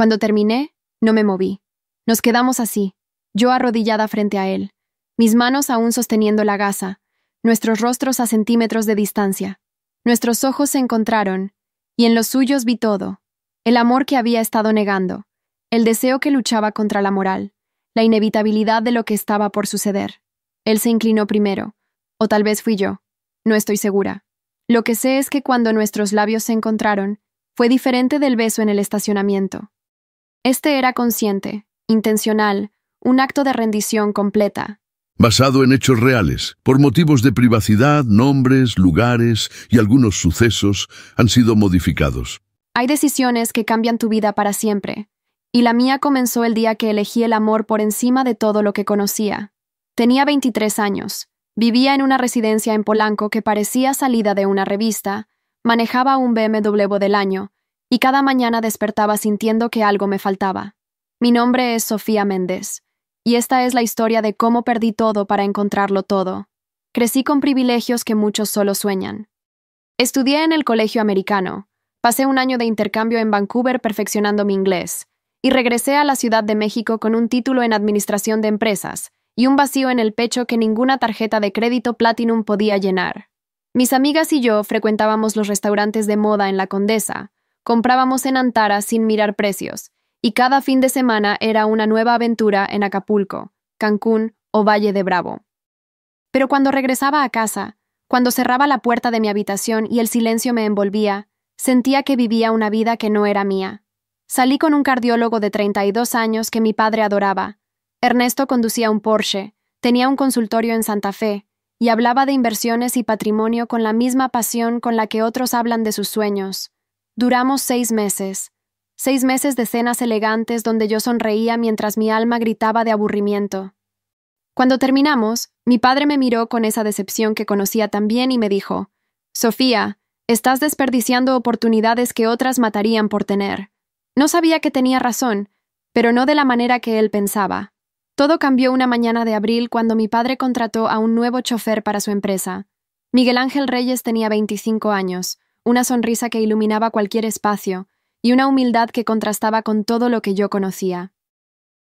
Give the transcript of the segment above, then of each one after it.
Cuando terminé, no me moví. Nos quedamos así, yo arrodillada frente a él, mis manos aún sosteniendo la gasa, nuestros rostros a centímetros de distancia. Nuestros ojos se encontraron, y en los suyos vi todo, el amor que había estado negando, el deseo que luchaba contra la moral, la inevitabilidad de lo que estaba por suceder. Él se inclinó primero, o tal vez fui yo, no estoy segura. Lo que sé es que cuando nuestros labios se encontraron, fue diferente del beso en el estacionamiento. Este era consciente, intencional, un acto de rendición completa. Basado en hechos reales, por motivos de privacidad, nombres, lugares y algunos sucesos han sido modificados. Hay decisiones que cambian tu vida para siempre, y la mía comenzó el día que elegí el amor por encima de todo lo que conocía. Tenía 23 años, vivía en una residencia en Polanco que parecía salida de una revista, manejaba un BMW del año, y cada mañana despertaba sintiendo que algo me faltaba. Mi nombre es Sofía Méndez, y esta es la historia de cómo perdí todo para encontrarlo todo. Crecí con privilegios que muchos solo sueñan. Estudié en el colegio americano, pasé un año de intercambio en Vancouver perfeccionando mi inglés, y regresé a la Ciudad de México con un título en Administración de Empresas y un vacío en el pecho que ninguna tarjeta de crédito Platinum podía llenar. Mis amigas y yo frecuentábamos los restaurantes de moda en La Condesa, comprábamos en Antara sin mirar precios, y cada fin de semana era una nueva aventura en Acapulco, Cancún o Valle de Bravo. Pero cuando regresaba a casa, cuando cerraba la puerta de mi habitación y el silencio me envolvía, sentía que vivía una vida que no era mía. Salí con un cardiólogo de 32 años que mi padre adoraba. Ernesto conducía un Porsche, tenía un consultorio en Santa Fe, y hablaba de inversiones y patrimonio con la misma pasión con la que otros hablan de sus sueños. Duramos 6 meses. 6 meses de cenas elegantes donde yo sonreía mientras mi alma gritaba de aburrimiento. Cuando terminamos, mi padre me miró con esa decepción que conocía tan bien y me dijo: «Sofía, estás desperdiciando oportunidades que otras matarían por tener». No sabía que tenía razón, pero no de la manera que él pensaba. Todo cambió una mañana de abril cuando mi padre contrató a un nuevo chofer para su empresa. Miguel Ángel Reyes tenía 25 años, una sonrisa que iluminaba cualquier espacio, y una humildad que contrastaba con todo lo que yo conocía.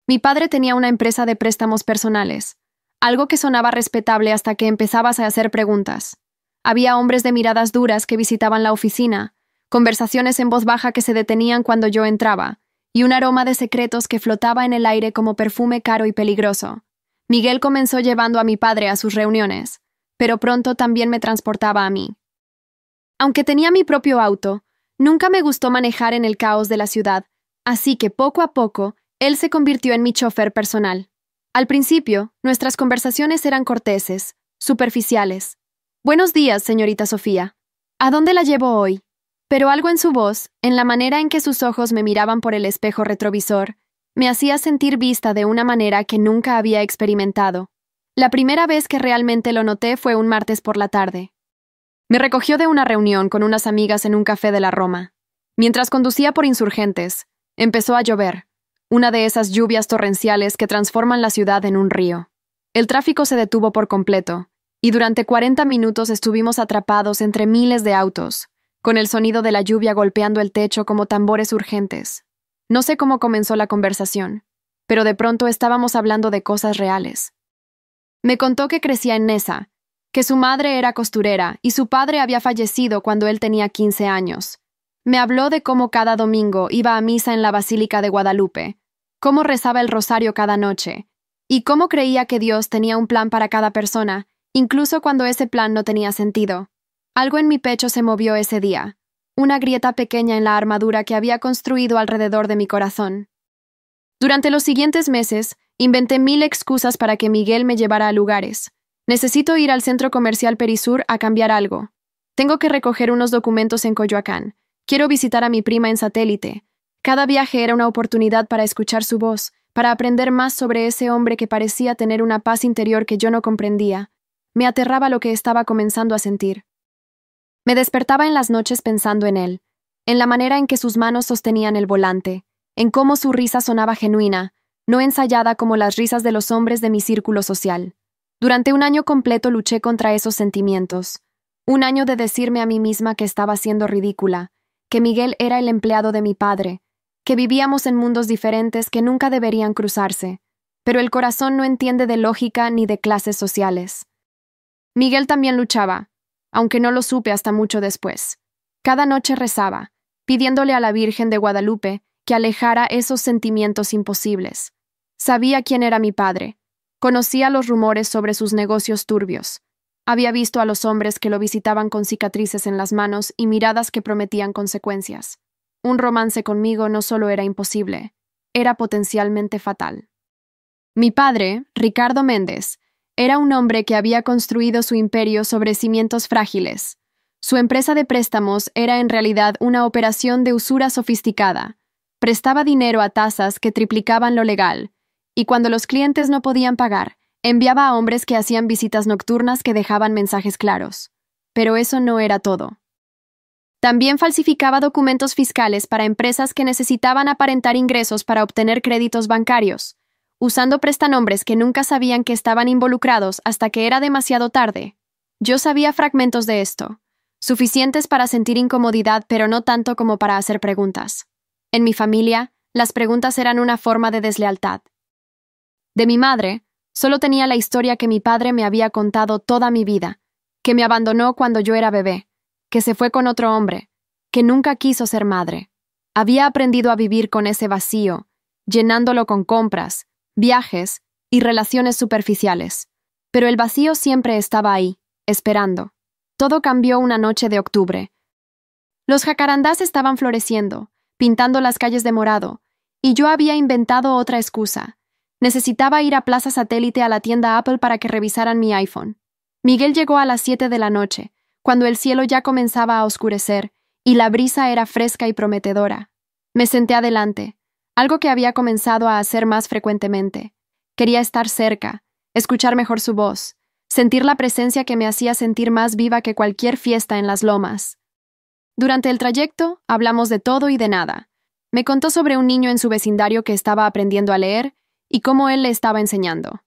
Mi padre tenía una empresa de préstamos personales, algo que sonaba respetable hasta que empezabas a hacer preguntas. Había hombres de miradas duras que visitaban la oficina, conversaciones en voz baja que se detenían cuando yo entraba, y un aroma de secretos que flotaba en el aire como perfume caro y peligroso. Miguel comenzó llevando a mi padre a sus reuniones, pero pronto también me transportaba a mí. Aunque tenía mi propio auto, nunca me gustó manejar en el caos de la ciudad, así que poco a poco, él se convirtió en mi chofer personal. Al principio, nuestras conversaciones eran corteses, superficiales. «Buenos días, señorita Sofía. ¿A dónde la llevo hoy?» Pero algo en su voz, en la manera en que sus ojos me miraban por el espejo retrovisor, me hacía sentir vista de una manera que nunca había experimentado. La primera vez que realmente lo noté fue un martes por la tarde. Me recogió de una reunión con unas amigas en un café de la Roma. Mientras conducía por Insurgentes, empezó a llover, una de esas lluvias torrenciales que transforman la ciudad en un río. El tráfico se detuvo por completo, y durante 40 minutos estuvimos atrapados entre miles de autos, con el sonido de la lluvia golpeando el techo como tambores urgentes. No sé cómo comenzó la conversación, pero de pronto estábamos hablando de cosas reales. Me contó que crecía en Neza, que su madre era costurera y su padre había fallecido cuando él tenía 15 años. Me habló de cómo cada domingo iba a misa en la Basílica de Guadalupe, cómo rezaba el rosario cada noche, y cómo creía que Dios tenía un plan para cada persona, incluso cuando ese plan no tenía sentido. Algo en mi pecho se movió ese día, una grieta pequeña en la armadura que había construido alrededor de mi corazón. Durante los siguientes meses, inventé 1000 excusas para que Miguel me llevara a lugares. Necesito ir al centro comercial Perisur a cambiar algo. Tengo que recoger unos documentos en Coyoacán. Quiero visitar a mi prima en Satélite. Cada viaje era una oportunidad para escuchar su voz, para aprender más sobre ese hombre que parecía tener una paz interior que yo no comprendía. Me aterraba lo que estaba comenzando a sentir. Me despertaba en las noches pensando en él, en la manera en que sus manos sostenían el volante, en cómo su risa sonaba genuina, no ensayada como las risas de los hombres de mi círculo social. Durante un año completo luché contra esos sentimientos. Un año de decirme a mí misma que estaba siendo ridícula, que Miguel era el empleado de mi padre, que vivíamos en mundos diferentes que nunca deberían cruzarse, pero el corazón no entiende de lógica ni de clases sociales. Miguel también luchaba, aunque no lo supe hasta mucho después. Cada noche rezaba, pidiéndole a la Virgen de Guadalupe que alejara esos sentimientos imposibles. Sabía quién era mi padre. Conocía los rumores sobre sus negocios turbios. Había visto a los hombres que lo visitaban con cicatrices en las manos y miradas que prometían consecuencias. Un romance conmigo no solo era imposible, era potencialmente fatal. Mi padre, Ricardo Méndez, era un hombre que había construido su imperio sobre cimientos frágiles. Su empresa de préstamos era en realidad una operación de usura sofisticada. Prestaba dinero a tasas que triplicaban lo legal, y cuando los clientes no podían pagar, enviaba a hombres que hacían visitas nocturnas que dejaban mensajes claros. Pero eso no era todo. También falsificaba documentos fiscales para empresas que necesitaban aparentar ingresos para obtener créditos bancarios, usando prestanombres que nunca sabían que estaban involucrados hasta que era demasiado tarde. Yo sabía fragmentos de esto, suficientes para sentir incomodidad, pero no tanto como para hacer preguntas. En mi familia, las preguntas eran una forma de deslealtad. De mi madre, solo tenía la historia que mi padre me había contado toda mi vida, que me abandonó cuando yo era bebé, que se fue con otro hombre, que nunca quiso ser madre. Había aprendido a vivir con ese vacío, llenándolo con compras, viajes y relaciones superficiales. Pero el vacío siempre estaba ahí, esperando. Todo cambió una noche de octubre. Los jacarandás estaban floreciendo, pintando las calles de morado, y yo había inventado otra excusa. Necesitaba ir a Plaza Satélite a la tienda Apple para que revisaran mi iPhone. Miguel llegó a las 7 de la noche, cuando el cielo ya comenzaba a oscurecer y la brisa era fresca y prometedora. Me senté adelante, algo que había comenzado a hacer más frecuentemente. Quería estar cerca, escuchar mejor su voz, sentir la presencia que me hacía sentir más viva que cualquier fiesta en las lomas. Durante el trayecto, hablamos de todo y de nada. Me contó sobre un niño en su vecindario que estaba aprendiendo a leer y cómo él le estaba enseñando.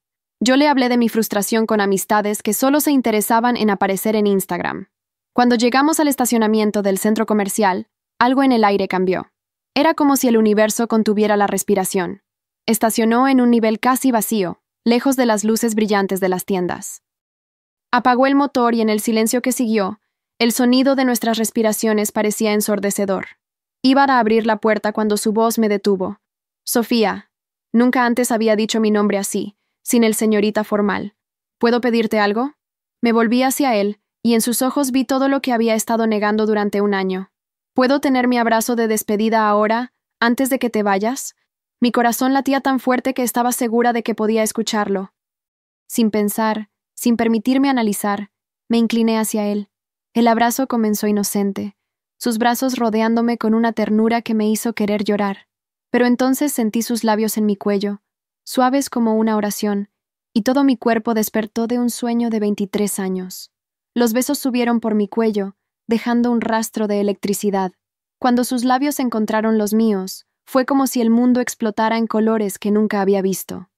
Yo le hablé de mi frustración con amistades que solo se interesaban en aparecer en Instagram. Cuando llegamos al estacionamiento del centro comercial, algo en el aire cambió. Era como si el universo contuviera la respiración. Estacionó en un nivel casi vacío, lejos de las luces brillantes de las tiendas. Apagó el motor y en el silencio que siguió, el sonido de nuestras respiraciones parecía ensordecedor. Iba a abrir la puerta cuando su voz me detuvo. Sofía. Nunca antes había dicho mi nombre así, sin el señorita formal. ¿Puedo pedirte algo? Me volví hacia él, y en sus ojos vi todo lo que había estado negando durante un año. ¿Puedo tener mi abrazo de despedida ahora, antes de que te vayas? Mi corazón latía tan fuerte que estaba segura de que podía escucharlo. Sin pensar, sin permitirme analizar, me incliné hacia él. El abrazo comenzó inocente, sus brazos rodeándome con una ternura que me hizo querer llorar. Pero entonces sentí sus labios en mi cuello, suaves como una oración, y todo mi cuerpo despertó de un sueño de 23 años. Los besos subieron por mi cuello, dejando un rastro de electricidad. Cuando sus labios encontraron los míos, fue como si el mundo explotara en colores que nunca había visto.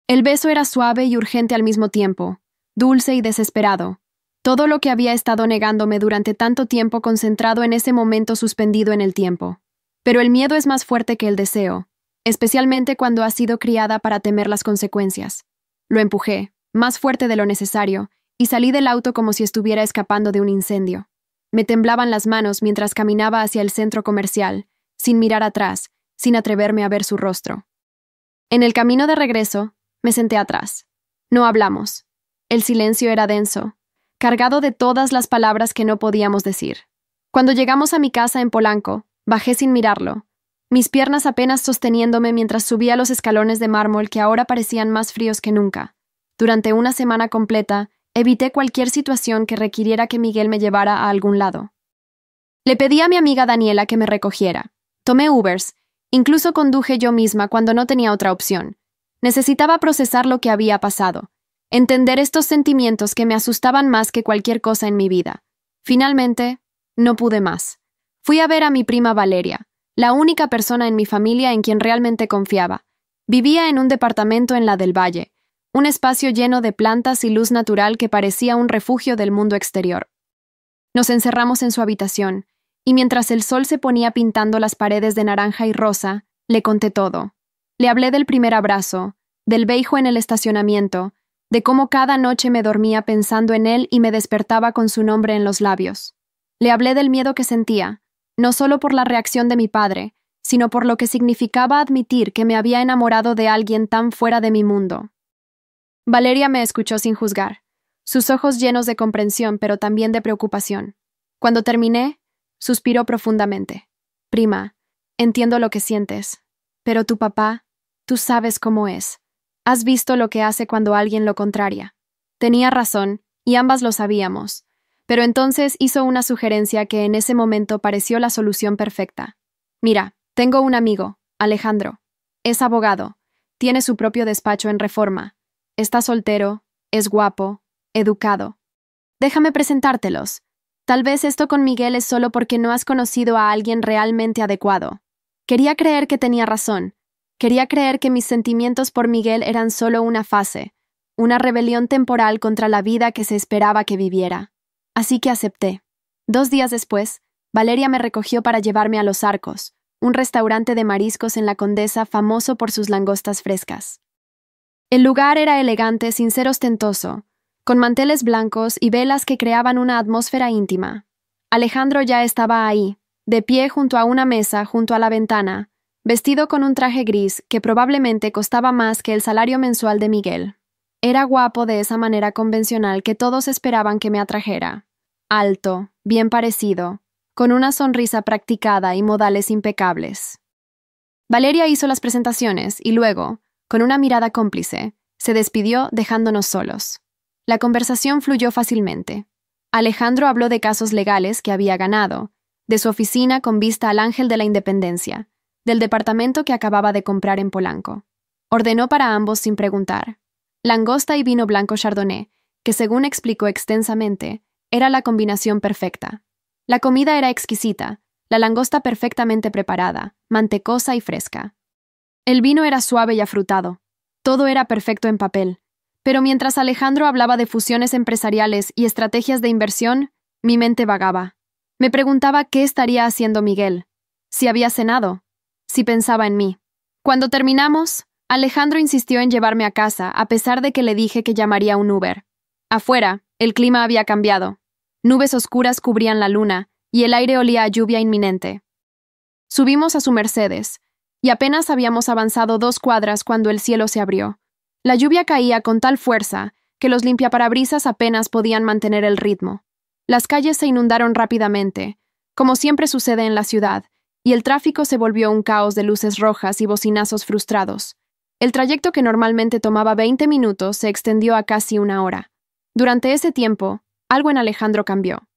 El beso era suave y urgente al mismo tiempo, dulce y desesperado. Todo lo que había estado negándome durante tanto tiempo concentrado en ese momento suspendido en el tiempo. Pero el miedo es más fuerte que el deseo, especialmente cuando has sido criada para temer las consecuencias. Lo empujé, más fuerte de lo necesario, y salí del auto como si estuviera escapando de un incendio. Me temblaban las manos mientras caminaba hacia el centro comercial, sin mirar atrás, sin atreverme a ver su rostro. En el camino de regreso, me senté atrás. No hablamos. El silencio era denso, cargado de todas las palabras que no podíamos decir. Cuando llegamos a mi casa en Polanco, bajé sin mirarlo, mis piernas apenas sosteniéndome mientras subía los escalones de mármol que ahora parecían más fríos que nunca. Durante una semana completa, evité cualquier situación que requiriera que Miguel me llevara a algún lado. Le pedí a mi amiga Daniela que me recogiera. Tomé Ubers, incluso conduje yo misma cuando no tenía otra opción. Necesitaba procesar lo que había pasado, entender estos sentimientos que me asustaban más que cualquier cosa en mi vida. Finalmente, no pude más. Fui a ver a mi prima Valeria, la única persona en mi familia en quien realmente confiaba. Vivía en un departamento en la del Valle, un espacio lleno de plantas y luz natural que parecía un refugio del mundo exterior. Nos encerramos en su habitación, y mientras el sol se ponía pintando las paredes de naranja y rosa, le conté todo. Le hablé del primer abrazo, del beijo en el estacionamiento, de cómo cada noche me dormía pensando en él y me despertaba con su nombre en los labios. Le hablé del miedo que sentía, no solo por la reacción de mi padre, sino por lo que significaba admitir que me había enamorado de alguien tan fuera de mi mundo. Valeria me escuchó sin juzgar, sus ojos llenos de comprensión pero también de preocupación. Cuando terminé, suspiró profundamente. Prima, entiendo lo que sientes, pero tu papá, tú sabes cómo es. Has visto lo que hace cuando alguien lo contraria. Tenía razón, y ambas lo sabíamos, pero entonces hizo una sugerencia que en ese momento pareció la solución perfecta. Mira, tengo un amigo, Alejandro. Es abogado, tiene su propio despacho en Reforma. Está soltero, es guapo, educado. Déjame presentártelos. Tal vez esto con Miguel es solo porque no has conocido a alguien realmente adecuado. Quería creer que tenía razón. Quería creer que mis sentimientos por Miguel eran solo una fase, una rebelión temporal contra la vida que se esperaba que viviera. Así que acepté. 2 días después, Valeria me recogió para llevarme a Los Arcos, un restaurante de mariscos en la Condesa famoso por sus langostas frescas. El lugar era elegante sin ser ostentoso, con manteles blancos y velas que creaban una atmósfera íntima. Alejandro ya estaba ahí, de pie junto a una mesa junto a la ventana, vestido con un traje gris que probablemente costaba más que el salario mensual de Miguel. Era guapo de esa manera convencional que todos esperaban que me atrajera. Alto, bien parecido, con una sonrisa practicada y modales impecables. Valeria hizo las presentaciones y luego, con una mirada cómplice, se despidió dejándonos solos. La conversación fluyó fácilmente. Alejandro habló de casos legales que había ganado, de su oficina con vista al Ángel de la Independencia, del departamento que acababa de comprar en Polanco. Ordenó para ambos sin preguntar. Langosta y vino blanco chardonnay, que según explicó extensamente, era la combinación perfecta. La comida era exquisita, la langosta perfectamente preparada, mantecosa y fresca. El vino era suave y afrutado. Todo era perfecto en papel. Pero mientras Alejandro hablaba de fusiones empresariales y estrategias de inversión, mi mente vagaba. Me preguntaba qué estaría haciendo Miguel, si había cenado, si pensaba en mí. Cuando terminamos, Alejandro insistió en llevarme a casa, a pesar de que le dije que llamaría un Uber. Afuera, el clima había cambiado. Nubes oscuras cubrían la luna, y el aire olía a lluvia inminente. Subimos a su Mercedes, y apenas habíamos avanzado 2 cuadras cuando el cielo se abrió. La lluvia caía con tal fuerza que los limpiaparabrisas apenas podían mantener el ritmo. Las calles se inundaron rápidamente, como siempre sucede en la ciudad, y el tráfico se volvió un caos de luces rojas y bocinazos frustrados. El trayecto que normalmente tomaba 20 minutos se extendió a casi 1 hora. Durante ese tiempo, algo en Alejandro cambió.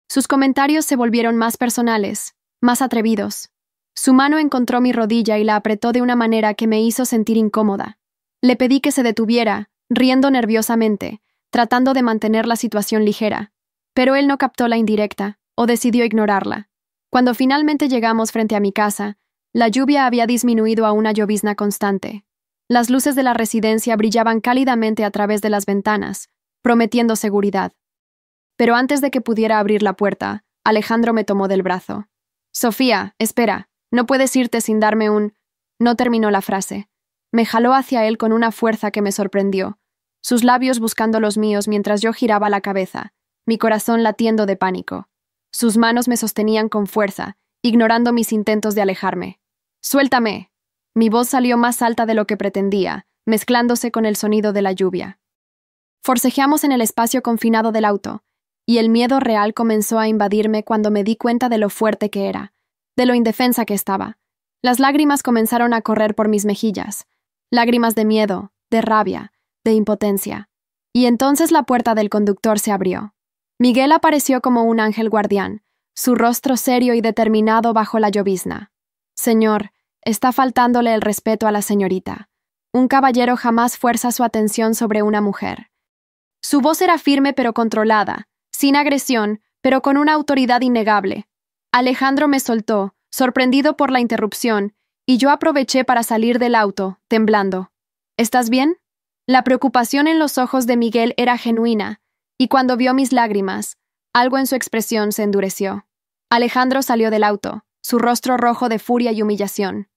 Sus comentarios se volvieron más personales, más atrevidos. Su mano encontró mi rodilla y la apretó de una manera que me hizo sentir incómoda. Le pedí que se detuviera, riendo nerviosamente, tratando de mantener la situación ligera. Pero él no captó la indirecta, o decidió ignorarla. Cuando finalmente llegamos frente a mi casa, la lluvia había disminuido a una llovizna constante. Las luces de la residencia brillaban cálidamente a través de las ventanas, prometiendo seguridad. Pero antes de que pudiera abrir la puerta, Alejandro me tomó del brazo. «Sofía, espera, no puedes irte sin darme un...». No terminó la frase. Me jaló hacia él con una fuerza que me sorprendió, sus labios buscando los míos mientras yo giraba la cabeza, mi corazón latiendo de pánico. Sus manos me sostenían con fuerza, ignorando mis intentos de alejarme. «¡Suéltame!». Mi voz salió más alta de lo que pretendía, mezclándose con el sonido de la lluvia. Forcejeamos en el espacio confinado del auto, y el miedo real comenzó a invadirme cuando me di cuenta de lo fuerte que era, de lo indefensa que estaba. Las lágrimas comenzaron a correr por mis mejillas, lágrimas de miedo, de rabia, de impotencia. Y entonces la puerta del conductor se abrió. Miguel apareció como un ángel guardián, su rostro serio y determinado bajo la llovizna. «Señor, está faltándole el respeto a la señorita. Un caballero jamás fuerza su atención sobre una mujer». Su voz era firme pero controlada, sin agresión, pero con una autoridad innegable. Alejandro me soltó, sorprendido por la interrupción, y yo aproveché para salir del auto, temblando. «¿Estás bien?». La preocupación en los ojos de Miguel era genuina, y cuando vio mis lágrimas, algo en su expresión se endureció. Alejandro salió del auto, su rostro rojo de furia y humillación.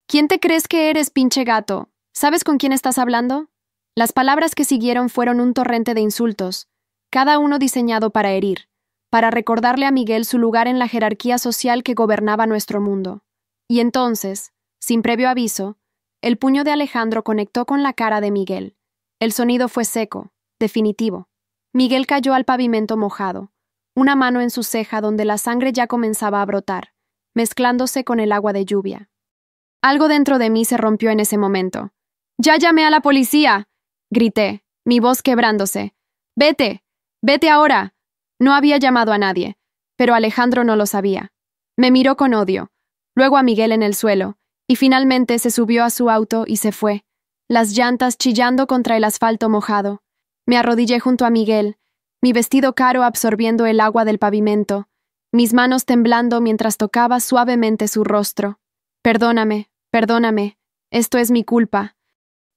¿Quién te crees que eres, pinche gato? ¿Sabes con quién estás hablando? Las palabras que siguieron fueron un torrente de insultos, cada uno diseñado para herir, para recordarle a Miguel su lugar en la jerarquía social que gobernaba nuestro mundo. Y entonces, sin previo aviso, el puño de Alejandro conectó con la cara de Miguel. El sonido fue seco, definitivo. Miguel cayó al pavimento mojado, una mano en su ceja donde la sangre ya comenzaba a brotar, mezclándose con el agua de lluvia. Algo dentro de mí se rompió en ese momento. ¡Ya llamé a la policía!, grité, mi voz quebrándose. ¡Vete! ¡Vete ahora! No había llamado a nadie, pero Alejandro no lo sabía. Me miró con odio, luego a Miguel en el suelo, y finalmente se subió a su auto y se fue, las llantas chillando contra el asfalto mojado. Me arrodillé junto a Miguel, mi vestido caro absorbiendo el agua del pavimento, mis manos temblando mientras tocaba suavemente su rostro. Perdóname, perdóname, esto es mi culpa.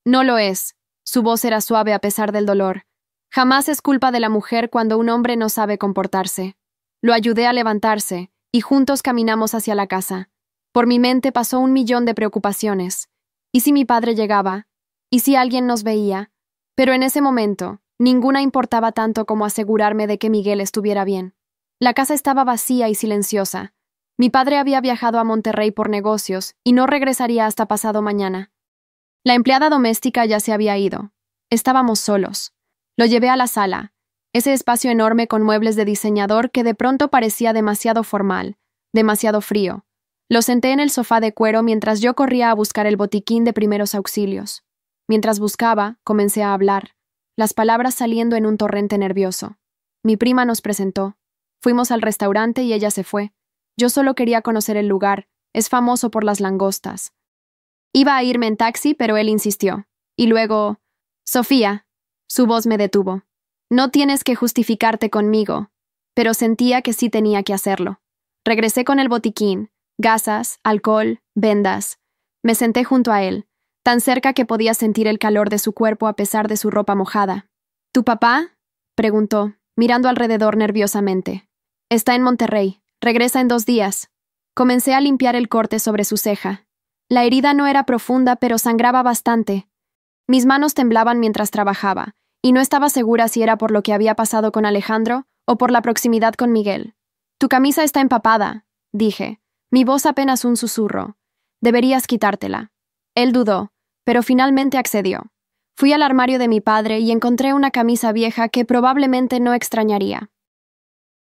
No lo es. Su voz era suave a pesar del dolor. Jamás es culpa de la mujer cuando un hombre no sabe comportarse. Lo ayudé a levantarse, y juntos caminamos hacia la casa. Por mi mente pasó 1.000.000 de preocupaciones. ¿Y si mi padre llegaba? ¿Y si alguien nos veía? Pero en ese momento, ninguna importaba tanto como asegurarme de que Miguel estuviera bien. La casa estaba vacía y silenciosa. Mi padre había viajado a Monterrey por negocios y no regresaría hasta pasado mañana. La empleada doméstica ya se había ido. Estábamos solos. Lo llevé a la sala, ese espacio enorme con muebles de diseñador que de pronto parecía demasiado formal, demasiado frío. Lo senté en el sofá de cuero mientras yo corría a buscar el botiquín de primeros auxilios. Mientras buscaba, comencé a hablar, las palabras saliendo en un torrente nervioso. Mi prima nos presentó. Fuimos al restaurante y ella se fue. Yo solo quería conocer el lugar, es famoso por las langostas. Iba a irme en taxi, pero él insistió. Y luego, Sofía. Su voz me detuvo. No tienes que justificarte conmigo, pero sentía que sí tenía que hacerlo. Regresé con el botiquín, gasas, alcohol, vendas. Me senté junto a él, tan cerca que podía sentir el calor de su cuerpo a pesar de su ropa mojada. ¿Tu papá?, preguntó, mirando alrededor nerviosamente. Está en Monterrey. Regresa en 2 días. Comencé a limpiar el corte sobre su ceja. La herida no era profunda, pero sangraba bastante. Mis manos temblaban mientras trabajaba, y no estaba segura si era por lo que había pasado con Alejandro o por la proximidad con Miguel. Tu camisa está empapada, dije, mi voz apenas un susurro. Deberías quitártela. Él dudó, pero finalmente accedió. Fui al armario de mi padre y encontré una camisa vieja que probablemente no extrañaría.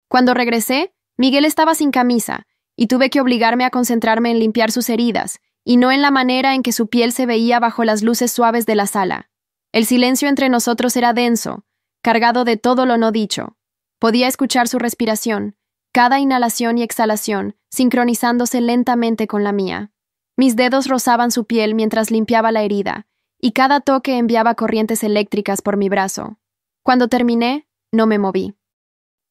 Cuando regresé, Miguel estaba sin camisa, y tuve que obligarme a concentrarme en limpiar sus heridas, y no en la manera en que su piel se veía bajo las luces suaves de la sala. El silencio entre nosotros era denso, cargado de todo lo no dicho. Podía escuchar su respiración, cada inhalación y exhalación, sincronizándose lentamente con la mía. Mis dedos rozaban su piel mientras limpiaba la herida, y cada toque enviaba corrientes eléctricas por mi brazo. Cuando terminé, no me moví.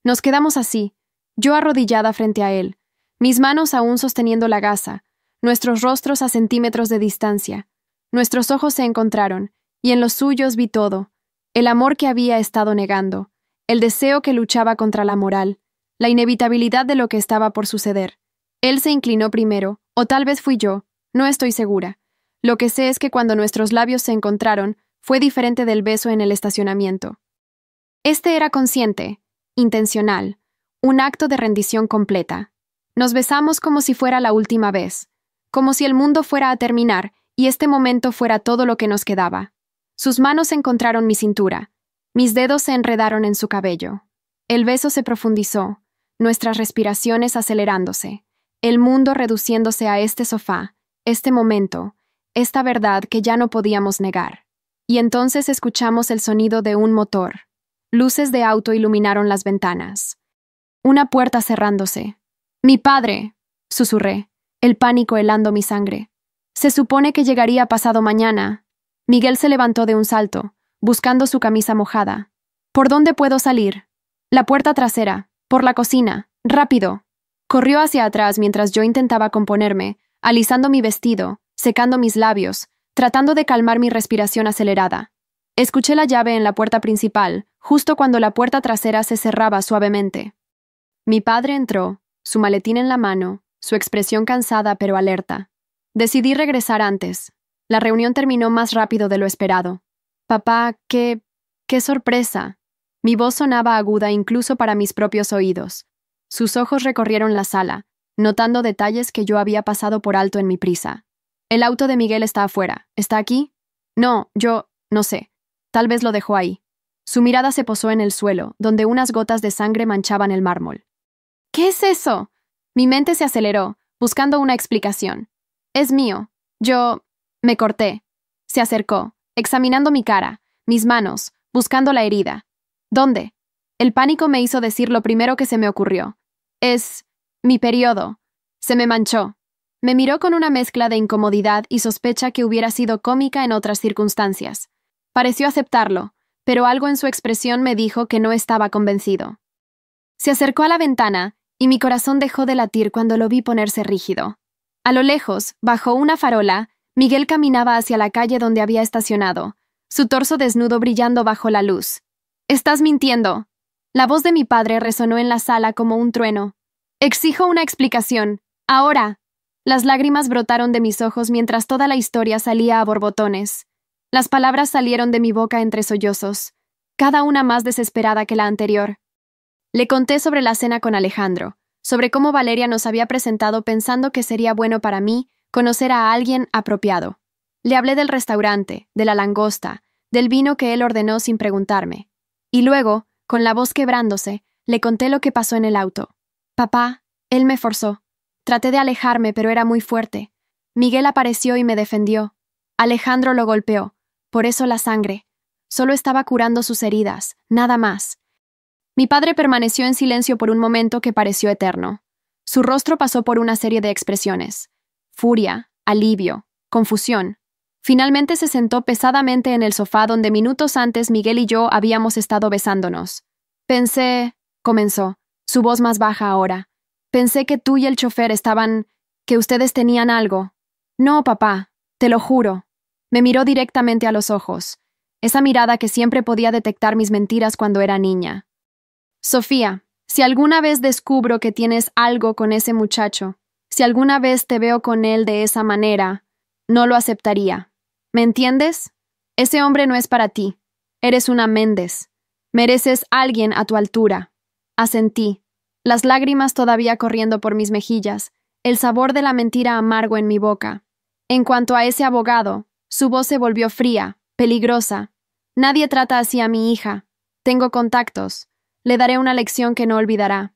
Nos quedamos así, yo arrodillada frente a él, mis manos aún sosteniendo la gasa, nuestros rostros a centímetros de distancia. Nuestros ojos se encontraron, y en los suyos vi todo, el amor que había estado negando, el deseo que luchaba contra la moral, la inevitabilidad de lo que estaba por suceder. Él se inclinó primero, o tal vez fui yo, no estoy segura. Lo que sé es que cuando nuestros labios se encontraron, fue diferente del beso en el estacionamiento. Este era consciente, intencional, un acto de rendición completa. Nos besamos como si fuera la última vez, como si el mundo fuera a terminar y este momento fuera todo lo que nos quedaba. Sus manos encontraron mi cintura, mis dedos se enredaron en su cabello. El beso se profundizó, nuestras respiraciones acelerándose, el mundo reduciéndose a este sofá, este momento, esta verdad que ya no podíamos negar. Y entonces escuchamos el sonido de un motor. Luces de auto iluminaron las ventanas. Una puerta cerrándose. «¡Mi padre!», susurré, el pánico helando mi sangre. Se supone que llegaría pasado mañana. Miguel se levantó de un salto, buscando su camisa mojada. «¿Por dónde puedo salir?» «La puerta trasera, por la cocina, rápido». Corrió hacia atrás mientras yo intentaba componerme, alisando mi vestido, secando mis labios, tratando de calmar mi respiración acelerada. Escuché la llave en la puerta principal, justo cuando la puerta trasera se cerraba suavemente. Mi padre entró, su maletín en la mano, su expresión cansada pero alerta. Decidí regresar antes. La reunión terminó más rápido de lo esperado. Papá, ¡qué sorpresa! Mi voz sonaba aguda incluso para mis propios oídos. Sus ojos recorrieron la sala, notando detalles que yo había pasado por alto en mi prisa. El auto de Miguel está afuera. ¿Está aquí? No, no sé. Tal vez lo dejó ahí. Su mirada se posó en el suelo, donde unas gotas de sangre manchaban el mármol. ¿Qué es eso? Mi mente se aceleró, buscando una explicación. Es mío. Me corté. Se acercó, examinando mi cara, mis manos, buscando la herida. ¿Dónde? El pánico me hizo decir lo primero que se me ocurrió. Es mi periodo. Se me manchó. Me miró con una mezcla de incomodidad y sospecha que hubiera sido cómica en otras circunstancias. Pareció aceptarlo, pero algo en su expresión me dijo que no estaba convencido. Se acercó a la ventana y mi corazón dejó de latir cuando lo vi ponerse rígido. A lo lejos, bajo una farola, Miguel caminaba hacia la calle donde había estacionado, su torso desnudo brillando bajo la luz. «Estás mintiendo». La voz de mi padre resonó en la sala como un trueno. «Exijo una explicación. Ahora». Las lágrimas brotaron de mis ojos mientras toda la historia salía a borbotones. Las palabras salieron de mi boca entre sollozos, cada una más desesperada que la anterior. Le conté sobre la cena con Alejandro, sobre cómo Valeria nos había presentado pensando que sería bueno para mí conocer a alguien apropiado. Le hablé del restaurante, de la langosta, del vino que él ordenó sin preguntarme. Y luego, con la voz quebrándose, le conté lo que pasó en el auto. Papá, él me forzó. Traté de alejarme, pero era muy fuerte. Miguel apareció y me defendió. Alejandro lo golpeó. Por eso la sangre. Solo estaba curando sus heridas, nada más. Mi padre permaneció en silencio por un momento que pareció eterno. Su rostro pasó por una serie de expresiones. Furia, alivio, confusión. Finalmente se sentó pesadamente en el sofá donde minutos antes Miguel y yo habíamos estado besándonos. Comenzó, su voz más baja ahora. Pensé que tú y el chofer que ustedes tenían algo. No, papá, te lo juro. Me miró directamente a los ojos, esa mirada que siempre podía detectar mis mentiras cuando era niña. Sofía, si alguna vez descubro que tienes algo con ese muchacho, si alguna vez te veo con él de esa manera, no lo aceptaría. ¿Me entiendes? Ese hombre no es para ti. Eres una Méndez. Mereces alguien a tu altura. Asentí, las lágrimas todavía corriendo por mis mejillas, el sabor de la mentira amargo en mi boca. En cuanto a ese abogado, su voz se volvió fría, peligrosa. Nadie trata así a mi hija. Tengo contactos. Le daré una lección que no olvidará.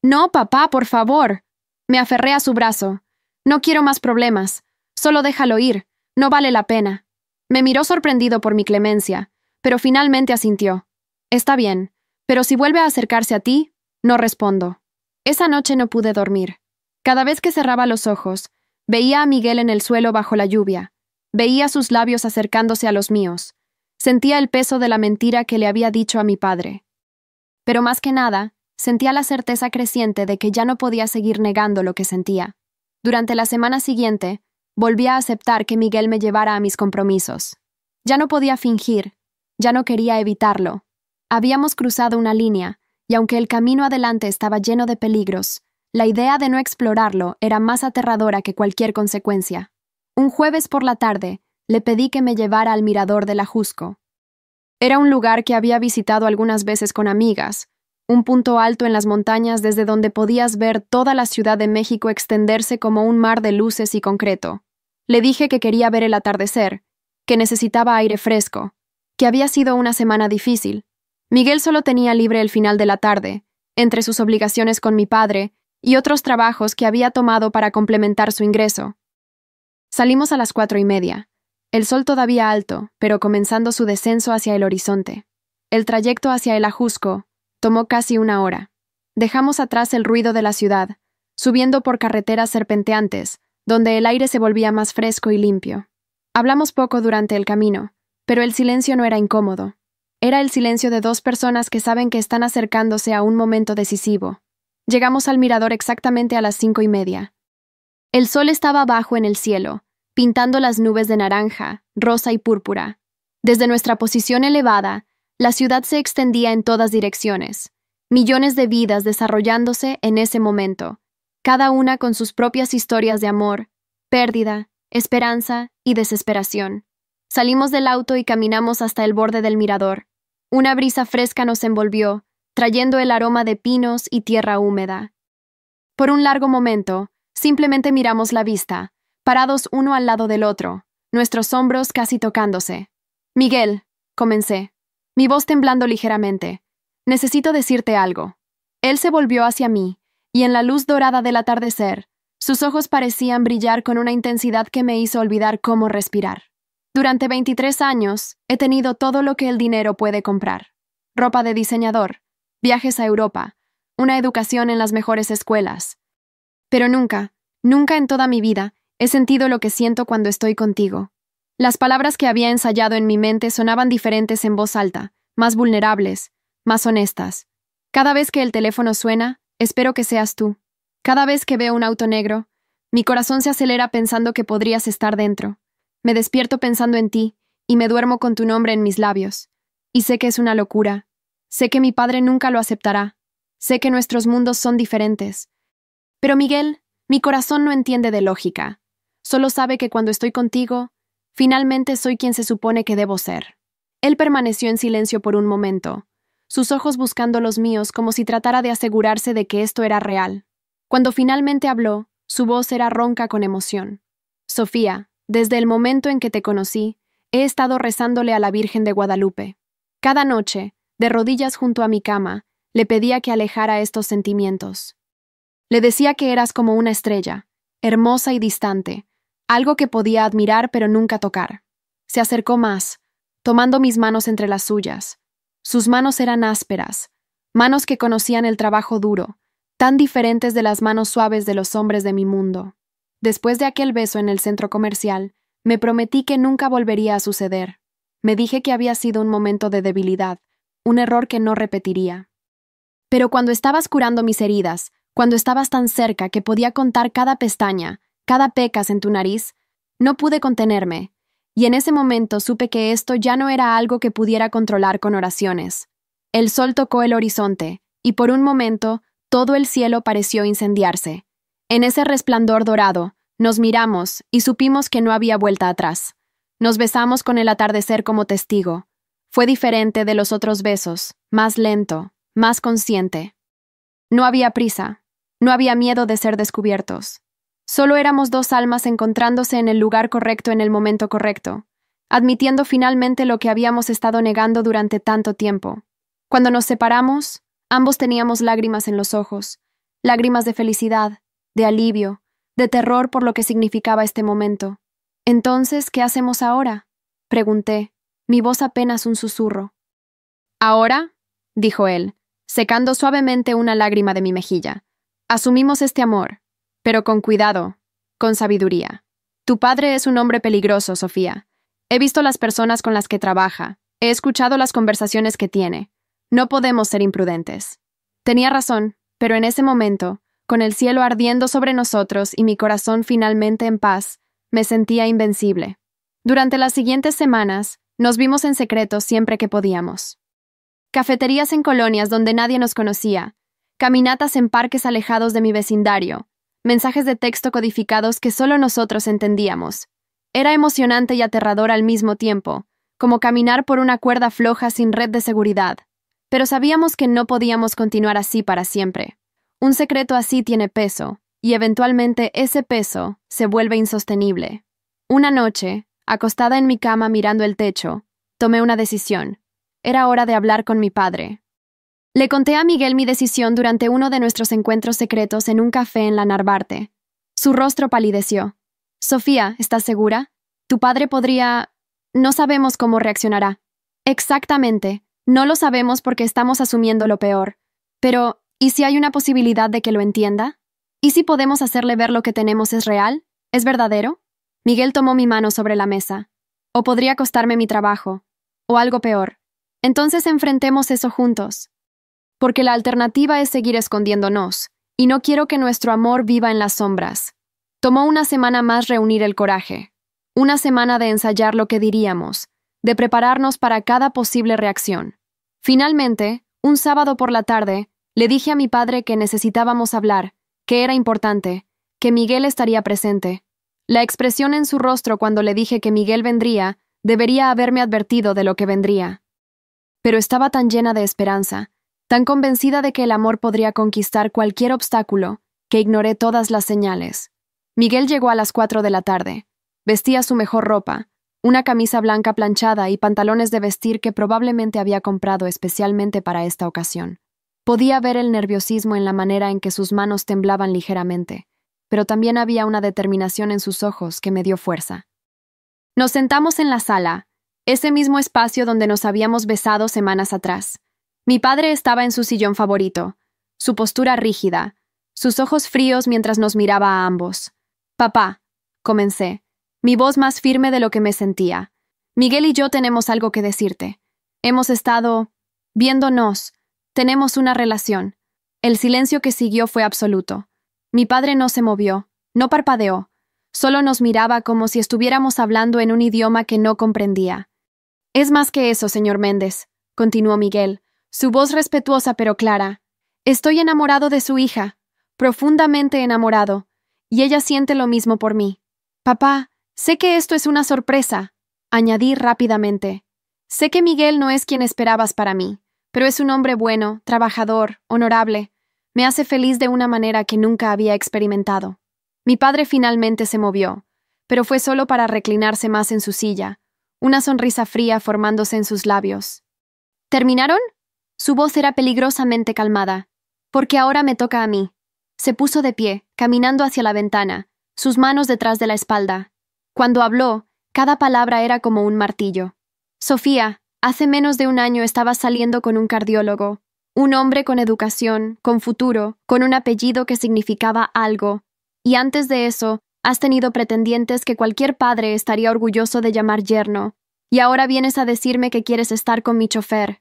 No, papá, por favor. Me aferré a su brazo. No quiero más problemas. Solo déjalo ir. No vale la pena. Me miró sorprendido por mi clemencia, pero finalmente asintió. Está bien, pero si vuelve a acercarse a ti, no respondo. Esa noche no pude dormir. Cada vez que cerraba los ojos, veía a Miguel en el suelo bajo la lluvia. Veía sus labios acercándose a los míos. Sentía el peso de la mentira que le había dicho a mi padre. Pero más que nada, sentía la certeza creciente de que ya no podía seguir negando lo que sentía. Durante la semana siguiente, volví a aceptar que Miguel me llevara a mis compromisos. Ya no podía fingir, ya no quería evitarlo. Habíamos cruzado una línea, y aunque el camino adelante estaba lleno de peligros, la idea de no explorarlo era más aterradora que cualquier consecuencia. Un jueves por la tarde, le pedí que me llevara al mirador del Ajusco. Era un lugar que había visitado algunas veces con amigas, un punto alto en las montañas desde donde podías ver toda la Ciudad de México extenderse como un mar de luces y concreto. Le dije que quería ver el atardecer, que necesitaba aire fresco, que había sido una semana difícil. Miguel solo tenía libre el final de la tarde, entre sus obligaciones con mi padre y otros trabajos que había tomado para complementar su ingreso. Salimos a las 4:30. El sol todavía alto, pero comenzando su descenso hacia el horizonte. El trayecto hacia el Ajusco tomó casi 1 hora. Dejamos atrás el ruido de la ciudad, subiendo por carreteras serpenteantes, donde el aire se volvía más fresco y limpio. Hablamos poco durante el camino, pero el silencio no era incómodo. Era el silencio de 2 personas que saben que están acercándose a un momento decisivo. Llegamos al mirador exactamente a las 5:30. El sol estaba bajo en el cielo, pintando las nubes de naranja, rosa y púrpura. Desde nuestra posición elevada, la ciudad se extendía en todas direcciones. Millones de vidas desarrollándose en ese momento, cada una con sus propias historias de amor, pérdida, esperanza y desesperación. Salimos del auto y caminamos hasta el borde del mirador. Una brisa fresca nos envolvió, trayendo el aroma de pinos y tierra húmeda. Por un largo momento, simplemente miramos la vista, parados uno al lado del otro, nuestros hombros casi tocándose. Miguel, comencé, mi voz temblando ligeramente. Necesito decirte algo. Él se volvió hacia mí, y en la luz dorada del atardecer, sus ojos parecían brillar con una intensidad que me hizo olvidar cómo respirar. Durante 23 años, he tenido todo lo que el dinero puede comprar. Ropa de diseñador, viajes a Europa, una educación en las mejores escuelas. Pero nunca, nunca en toda mi vida, he sentido lo que siento cuando estoy contigo. Las palabras que había ensayado en mi mente sonaban diferentes en voz alta, más vulnerables, más honestas. Cada vez que el teléfono suena, espero que seas tú. Cada vez que veo un auto negro, mi corazón se acelera pensando que podrías estar dentro. Me despierto pensando en ti, y me duermo con tu nombre en mis labios. Y sé que es una locura. Sé que mi padre nunca lo aceptará. Sé que nuestros mundos son diferentes. Pero Miguel, mi corazón no entiende de lógica. Solo sabe que cuando estoy contigo, finalmente soy quien se supone que debo ser. Él permaneció en silencio por un momento, sus ojos buscando los míos como si tratara de asegurarse de que esto era real. Cuando finalmente habló, su voz era ronca con emoción. Sofía, desde el momento en que te conocí, he estado rezándole a la Virgen de Guadalupe. Cada noche, de rodillas junto a mi cama, le pedía que alejara estos sentimientos. Le decía que eras como una estrella, hermosa y distante, algo que podía admirar pero nunca tocar. Se acercó más, tomando mis manos entre las suyas. Sus manos eran ásperas, manos que conocían el trabajo duro, tan diferentes de las manos suaves de los hombres de mi mundo. Después de aquel beso en el centro comercial, me prometí que nunca volvería a suceder. Me dije que había sido un momento de debilidad, un error que no repetiría. Pero cuando estabas curando mis heridas, cuando estabas tan cerca que podía contar cada pestaña, cada pecas en tu nariz, no pude contenerme, y en ese momento supe que esto ya no era algo que pudiera controlar con oraciones. El sol tocó el horizonte, y por un momento, todo el cielo pareció incendiarse. En ese resplandor dorado, nos miramos y supimos que no había vuelta atrás. Nos besamos con el atardecer como testigo. Fue diferente de los otros besos, más lento, más consciente. No había prisa, no había miedo de ser descubiertos. Solo éramos dos almas encontrándose en el lugar correcto en el momento correcto, admitiendo finalmente lo que habíamos estado negando durante tanto tiempo. Cuando nos separamos, ambos teníamos lágrimas en los ojos, lágrimas de felicidad, de alivio, de terror por lo que significaba este momento. «Entonces, ¿qué hacemos ahora?», pregunté, mi voz apenas un susurro. «¿Ahora?», dijo él, secando suavemente una lágrima de mi mejilla. «Asumimos este amor, pero con cuidado, con sabiduría. Tu padre es un hombre peligroso, Sofía. He visto las personas con las que trabaja, he escuchado las conversaciones que tiene. No podemos ser imprudentes». Tenía razón, pero en ese momento, con el cielo ardiendo sobre nosotros y mi corazón finalmente en paz, me sentía invencible. Durante las siguientes semanas, nos vimos en secreto siempre que podíamos. Cafeterías en colonias donde nadie nos conocía, caminatas en parques alejados de mi vecindario, mensajes de texto codificados que solo nosotros entendíamos. Era emocionante y aterrador al mismo tiempo, como caminar por una cuerda floja sin red de seguridad. Pero sabíamos que no podíamos continuar así para siempre. Un secreto así tiene peso, y eventualmente ese peso se vuelve insostenible. Una noche, acostada en mi cama mirando el techo, tomé una decisión. Era hora de hablar con mi padre. Le conté a Miguel mi decisión durante uno de nuestros encuentros secretos en un café en la Narvarte. Su rostro palideció. «Sofía, ¿estás segura? Tu padre podría... No sabemos cómo reaccionará». «Exactamente. No lo sabemos porque estamos asumiendo lo peor. Pero, ¿y si hay una posibilidad de que lo entienda? ¿Y si podemos hacerle ver lo que tenemos es real? ¿Es verdadero?» Miguel tomó mi mano sobre la mesa. «O podría costarme mi trabajo. O algo peor. Entonces enfrentemos eso juntos. Porque la alternativa es seguir escondiéndonos, y no quiero que nuestro amor viva en las sombras». Tomó una semana más reunir el coraje. Una semana de ensayar lo que diríamos, de prepararnos para cada posible reacción. Finalmente, un sábado por la tarde, Le dije a mi padre que necesitábamos hablar, que era importante, que Miguel estaría presente. La expresión en su rostro cuando le dije que Miguel vendría debería haberme advertido de lo que vendría. Pero estaba tan llena de esperanza, tan convencida de que el amor podría conquistar cualquier obstáculo, que ignoré todas las señales. Miguel llegó a las 4 de la tarde. Vestía su mejor ropa, una camisa blanca planchada y pantalones de vestir que probablemente había comprado especialmente para esta ocasión. Podía ver el nerviosismo en la manera en que sus manos temblaban ligeramente, pero también había una determinación en sus ojos que me dio fuerza. Nos sentamos en la sala, ese mismo espacio donde nos habíamos besado semanas atrás. Mi padre estaba en su sillón favorito, su postura rígida, sus ojos fríos mientras nos miraba a ambos. «Papá», comencé, mi voz más firme de lo que me sentía. «Miguel y yo tenemos algo que decirte. Hemos estado viéndonos. Tenemos una relación». El silencio que siguió fue absoluto. Mi padre no se movió, no parpadeó. Solo nos miraba como si estuviéramos hablando en un idioma que no comprendía. «Es más que eso, señor Méndez», continuó Miguel, su voz respetuosa pero clara. «Estoy enamorado de su hija, profundamente enamorado, y ella siente lo mismo por mí. Papá, sé que esto es una sorpresa», añadí rápidamente. «Sé que Miguel no es quien esperabas para mí, pero es un hombre bueno, trabajador, honorable. Me hace feliz de una manera que nunca había experimentado». Mi padre finalmente se movió, pero fue solo para reclinarse más en su silla, una sonrisa fría formándose en sus labios. «¿Terminaron?» Su voz era peligrosamente calmada. «Porque ahora me toca a mí». Se puso de pie, caminando hacia la ventana, sus manos detrás de la espalda. Cuando habló, cada palabra era como un martillo. «Sofía, hace menos de un año estabas saliendo con un cardiólogo, un hombre con educación, con futuro, con un apellido que significaba algo. Y antes de eso, has tenido pretendientes que cualquier padre estaría orgulloso de llamar yerno. Y ahora vienes a decirme que quieres estar con mi chofer».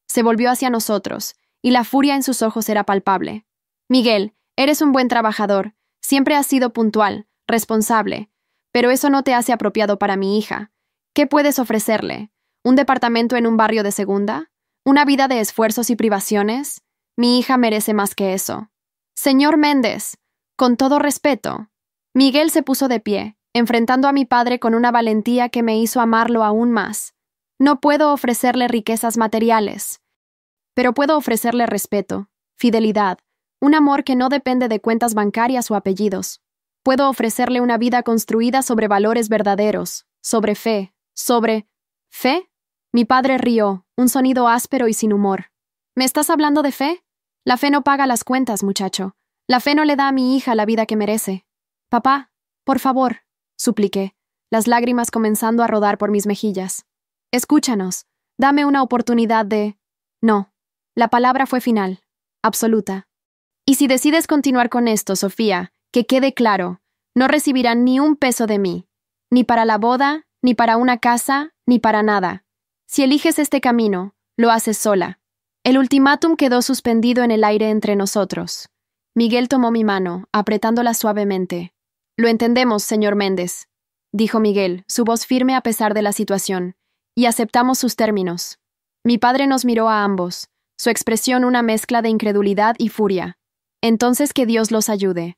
Se volvió hacia nosotros, y la furia en sus ojos era palpable. «Miguel, eres un buen trabajador. Siempre has sido puntual, responsable. Pero eso no te hace apropiado para mi hija. ¿Qué puedes ofrecerle? ¿Un departamento en un barrio de segunda? ¿Una vida de esfuerzos y privaciones? Mi hija merece más que eso». «Señor Méndez, con todo respeto». Miguel se puso de pie, enfrentando a mi padre con una valentía que me hizo amarlo aún más. «No puedo ofrecerle riquezas materiales, pero puedo ofrecerle respeto, fidelidad, un amor que no depende de cuentas bancarias o apellidos. Puedo ofrecerle una vida construida sobre valores verdaderos, sobre fe, sobre... ¿Fe?». Mi padre rió, un sonido áspero y sin humor. «¿Me estás hablando de fe? La fe no paga las cuentas, muchacho. La fe no le da a mi hija la vida que merece». «Papá, por favor», supliqué, las lágrimas comenzando a rodar por mis mejillas. «Escúchanos. Dame una oportunidad de...». «No». La palabra fue final, absoluta. «Y si decides continuar con esto, Sofía, que quede claro, no recibirán ni un peso de mí, ni para la boda, ni para una casa, ni para nada. Si eliges este camino, lo haces sola». El ultimátum quedó suspendido en el aire entre nosotros. Miguel tomó mi mano, apretándola suavemente. «Lo entendemos, señor Méndez», dijo Miguel, su voz firme a pesar de la situación, «y aceptamos sus términos». Mi padre nos miró a ambos, su expresión una mezcla de incredulidad y furia. «Entonces que Dios los ayude».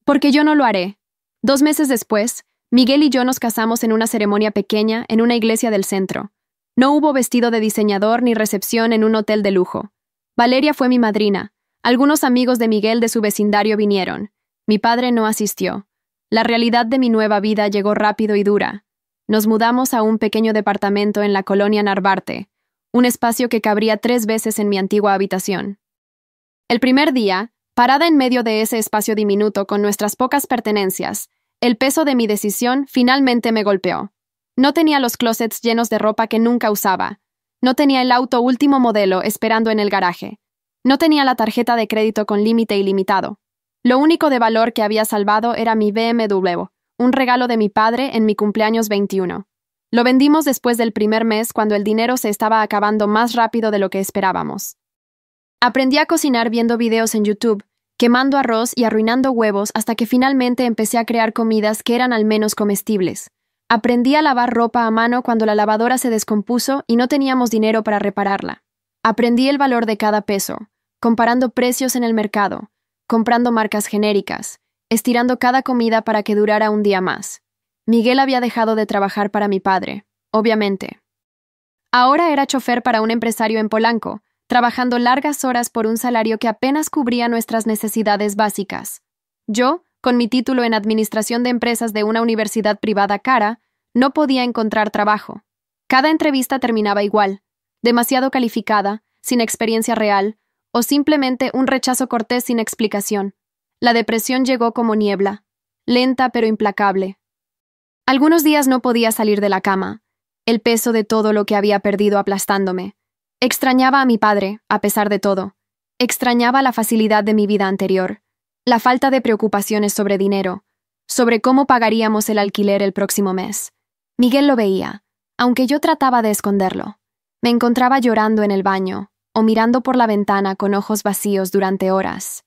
«Porque yo no lo haré». 2 meses después, Miguel y yo nos casamos en una ceremonia pequeña en una iglesia del centro. No hubo vestido de diseñador ni recepción en un hotel de lujo. Valeria fue mi madrina. Algunos amigos de Miguel de su vecindario vinieron. Mi padre no asistió. La realidad de mi nueva vida llegó rápido y dura. Nos mudamos a un pequeño departamento en la colonia Narvarte, un espacio que cabría 3 veces en mi antigua habitación. El primer día, parada en medio de ese espacio diminuto con nuestras pocas pertenencias, el peso de mi decisión finalmente me golpeó. No tenía los closets llenos de ropa que nunca usaba. No tenía el auto último modelo esperando en el garaje. No tenía la tarjeta de crédito con límite ilimitado. Lo único de valor que había salvado era mi BMW, un regalo de mi padre en mi cumpleaños 21. Lo vendimos después del primer mes cuando el dinero se estaba acabando más rápido de lo que esperábamos. Aprendí a cocinar viendo videos en YouTube, quemando arroz y arruinando huevos hasta que finalmente empecé a crear comidas que eran al menos comestibles. Aprendí a lavar ropa a mano cuando la lavadora se descompuso y no teníamos dinero para repararla. Aprendí el valor de cada peso, comparando precios en el mercado, comprando marcas genéricas, estirando cada comida para que durara un día más. Miguel había dejado de trabajar para mi padre, obviamente. Ahora era chofer para un empresario en Polanco, trabajando largas horas por un salario que apenas cubría nuestras necesidades básicas. Yo, con mi título en Administración de Empresas de una universidad privada cara, no podía encontrar trabajo. Cada entrevista terminaba igual, demasiado calificada, sin experiencia real, o simplemente un rechazo cortés sin explicación. La depresión llegó como niebla, lenta pero implacable. Algunos días no podía salir de la cama, el peso de todo lo que había perdido aplastándome. Extrañaba a mi padre, a pesar de todo. Extrañaba la facilidad de mi vida anterior, la falta de preocupaciones sobre dinero, sobre cómo pagaríamos el alquiler el próximo mes. Miguel lo veía, aunque yo trataba de esconderlo. Me encontraba llorando en el baño, o mirando por la ventana con ojos vacíos durante horas.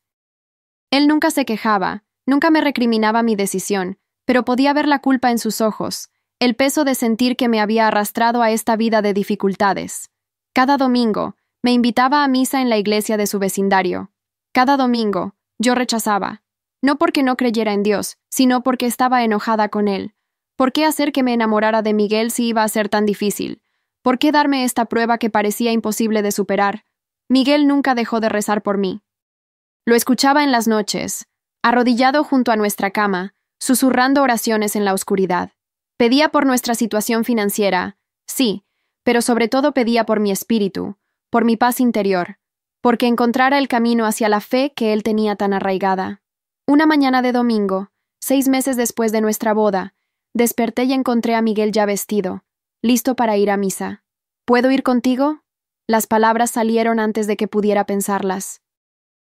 Él nunca se quejaba, nunca me recriminaba mi decisión, pero podía ver la culpa en sus ojos, el peso de sentir que me había arrastrado a esta vida de dificultades. Cada domingo, me invitaba a misa en la iglesia de su vecindario. Cada domingo, yo rechazaba. No porque no creyera en Dios, sino porque estaba enojada con él. ¿Por qué hacer que me enamorara de Miguel si iba a ser tan difícil? ¿Por qué darme esta prueba que parecía imposible de superar? Miguel nunca dejó de rezar por mí. Lo escuchaba en las noches, arrodillado junto a nuestra cama, susurrando oraciones en la oscuridad. Pedía por nuestra situación financiera, sí, pero sobre todo pedía por mi espíritu, por mi paz interior, porque encontrara el camino hacia la fe que él tenía tan arraigada. Una mañana de domingo, 6 meses después de nuestra boda, desperté y encontré a Miguel ya vestido, listo para ir a misa. ¿Puedo ir contigo? Las palabras salieron antes de que pudiera pensarlas.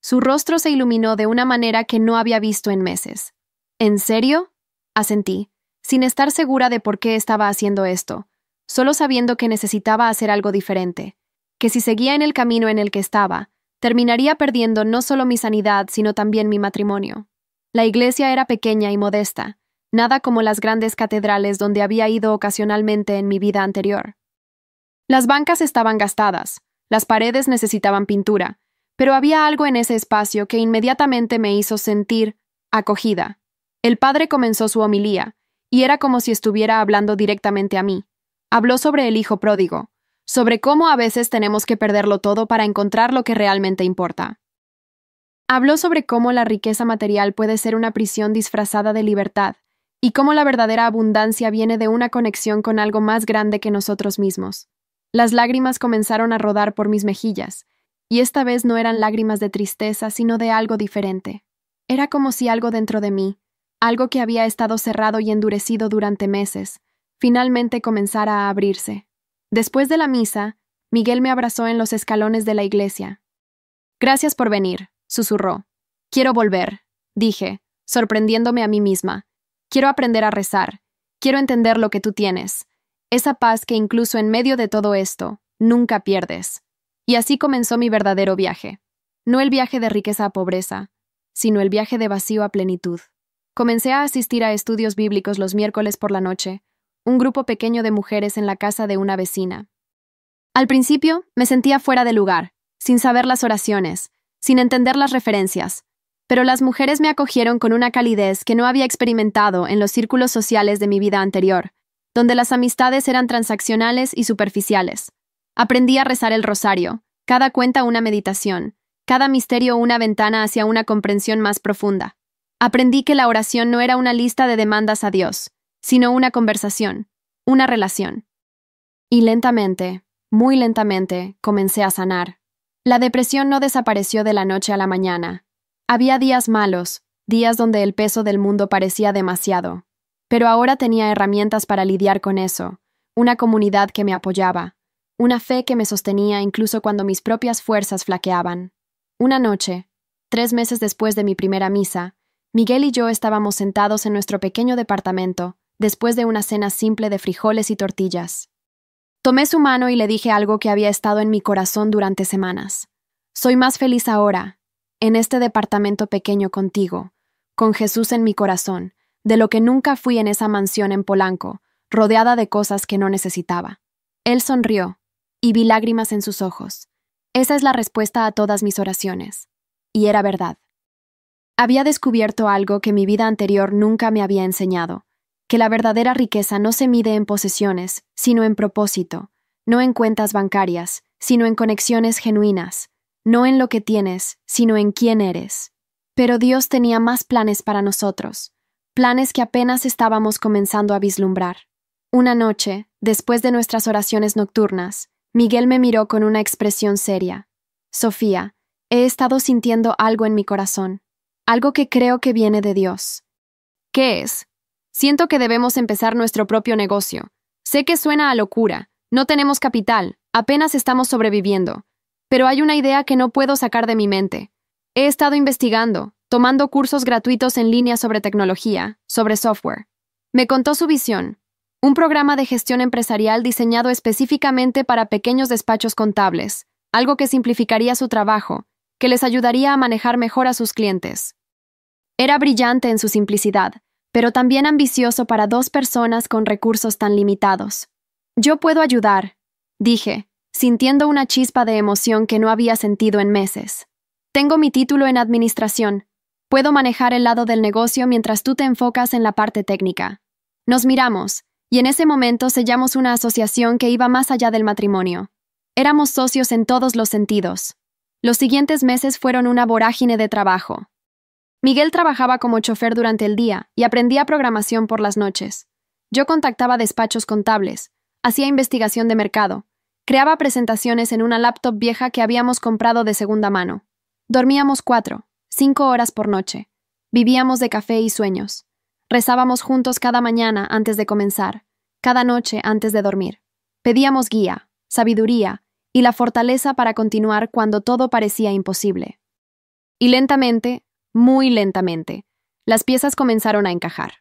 Su rostro se iluminó de una manera que no había visto en meses. ¿En serio? Asentí, sin estar segura de por qué estaba haciendo esto, solo sabiendo que necesitaba hacer algo diferente, que si seguía en el camino en el que estaba, terminaría perdiendo no solo mi sanidad, sino también mi matrimonio. La iglesia era pequeña y modesta, nada como las grandes catedrales donde había ido ocasionalmente en mi vida anterior. Las bancas estaban gastadas, las paredes necesitaban pintura, pero había algo en ese espacio que inmediatamente me hizo sentir acogida. El padre comenzó su homilía, y era como si estuviera hablando directamente a mí. Habló sobre el hijo pródigo, sobre cómo a veces tenemos que perderlo todo para encontrar lo que realmente importa. Habló sobre cómo la riqueza material puede ser una prisión disfrazada de libertad, y cómo la verdadera abundancia viene de una conexión con algo más grande que nosotros mismos. Las lágrimas comenzaron a rodar por mis mejillas, y esta vez no eran lágrimas de tristeza, sino de algo diferente. Era como si algo dentro de mí, algo que había estado cerrado y endurecido durante meses, finalmente comenzara a abrirse. Después de la misa, Miguel me abrazó en los escalones de la iglesia. «Gracias por venir», susurró. «Quiero volver», dije, sorprendiéndome a mí misma. «Quiero aprender a rezar. Quiero entender lo que tú tienes. Esa paz que incluso en medio de todo esto, nunca pierdes». Y así comenzó mi verdadero viaje. No el viaje de riqueza a pobreza, sino el viaje de vacío a plenitud. Comencé a asistir a estudios bíblicos los miércoles por la noche, un grupo pequeño de mujeres en la casa de una vecina. Al principio, me sentía fuera de lugar, sin saber las oraciones, sin entender las referencias, pero las mujeres me acogieron con una calidez que no había experimentado en los círculos sociales de mi vida anterior, donde las amistades eran transaccionales y superficiales. Aprendí a rezar el rosario, cada cuenta una meditación, cada misterio una ventana hacia una comprensión más profunda. Aprendí que la oración no era una lista de demandas a Dios, sino una conversación, una relación. Y lentamente, muy lentamente, comencé a sanar. La depresión no desapareció de la noche a la mañana. Había días malos, días donde el peso del mundo parecía demasiado. Pero ahora tenía herramientas para lidiar con eso, una comunidad que me apoyaba, una fe que me sostenía incluso cuando mis propias fuerzas flaqueaban. Una noche, 3 meses después de mi primera misa, Miguel y yo estábamos sentados en nuestro pequeño departamento, después de una cena simple de frijoles y tortillas. Tomé su mano y le dije algo que había estado en mi corazón durante semanas. Soy más feliz ahora, en este departamento pequeño contigo, con Jesús en mi corazón, de lo que nunca fui en esa mansión en Polanco, rodeada de cosas que no necesitaba. Él sonrió, y vi lágrimas en sus ojos. Esa es la respuesta a todas mis oraciones. Y era verdad. Había descubierto algo que mi vida anterior nunca me había enseñado, que la verdadera riqueza no se mide en posesiones, sino en propósito, no en cuentas bancarias, sino en conexiones genuinas, no en lo que tienes, sino en quién eres. Pero Dios tenía más planes para nosotros, planes que apenas estábamos comenzando a vislumbrar. Una noche, después de nuestras oraciones nocturnas, Miguel me miró con una expresión seria. Sofía, he estado sintiendo algo en mi corazón, algo que creo que viene de Dios. ¿Qué es? Siento que debemos empezar nuestro propio negocio. Sé que suena a locura, no tenemos capital, apenas estamos sobreviviendo, pero hay una idea que no puedo sacar de mi mente. He estado investigando, tomando cursos gratuitos en línea sobre tecnología, sobre software. Me contó su visión. Un programa de gestión empresarial diseñado específicamente para pequeños despachos contables, algo que simplificaría su trabajo, que les ayudaría a manejar mejor a sus clientes. Era brillante en su simplicidad, pero también ambicioso para dos personas con recursos tan limitados. Yo puedo ayudar, dije, sintiendo una chispa de emoción que no había sentido en meses. Tengo mi título en administración. Puedo manejar el lado del negocio mientras tú te enfocas en la parte técnica. Nos miramos, y en ese momento sellamos una asociación que iba más allá del matrimonio. Éramos socios en todos los sentidos. Los siguientes meses fueron una vorágine de trabajo. Miguel trabajaba como chofer durante el día y aprendía programación por las noches. Yo contactaba despachos contables, hacía investigación de mercado, creaba presentaciones en una laptop vieja que habíamos comprado de segunda mano. Dormíamos 4, 5 horas por noche. Vivíamos de café y sueños. Rezábamos juntos cada mañana antes de comenzar, cada noche antes de dormir. Pedíamos guía, sabiduría y la fortaleza para continuar cuando todo parecía imposible. Y lentamente, muy lentamente, las piezas comenzaron a encajar.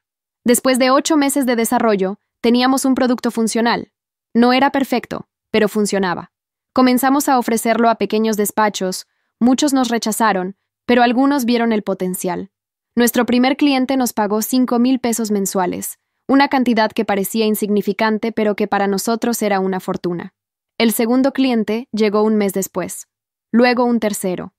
Después de 8 meses de desarrollo, teníamos un producto funcional. No era perfecto, pero funcionaba. Comenzamos a ofrecerlo a pequeños despachos, muchos nos rechazaron, pero algunos vieron el potencial. Nuestro primer cliente nos pagó 5,000 pesos mensuales, una cantidad que parecía insignificante, pero que para nosotros era una fortuna. El segundo cliente llegó un mes después, luego un tercero.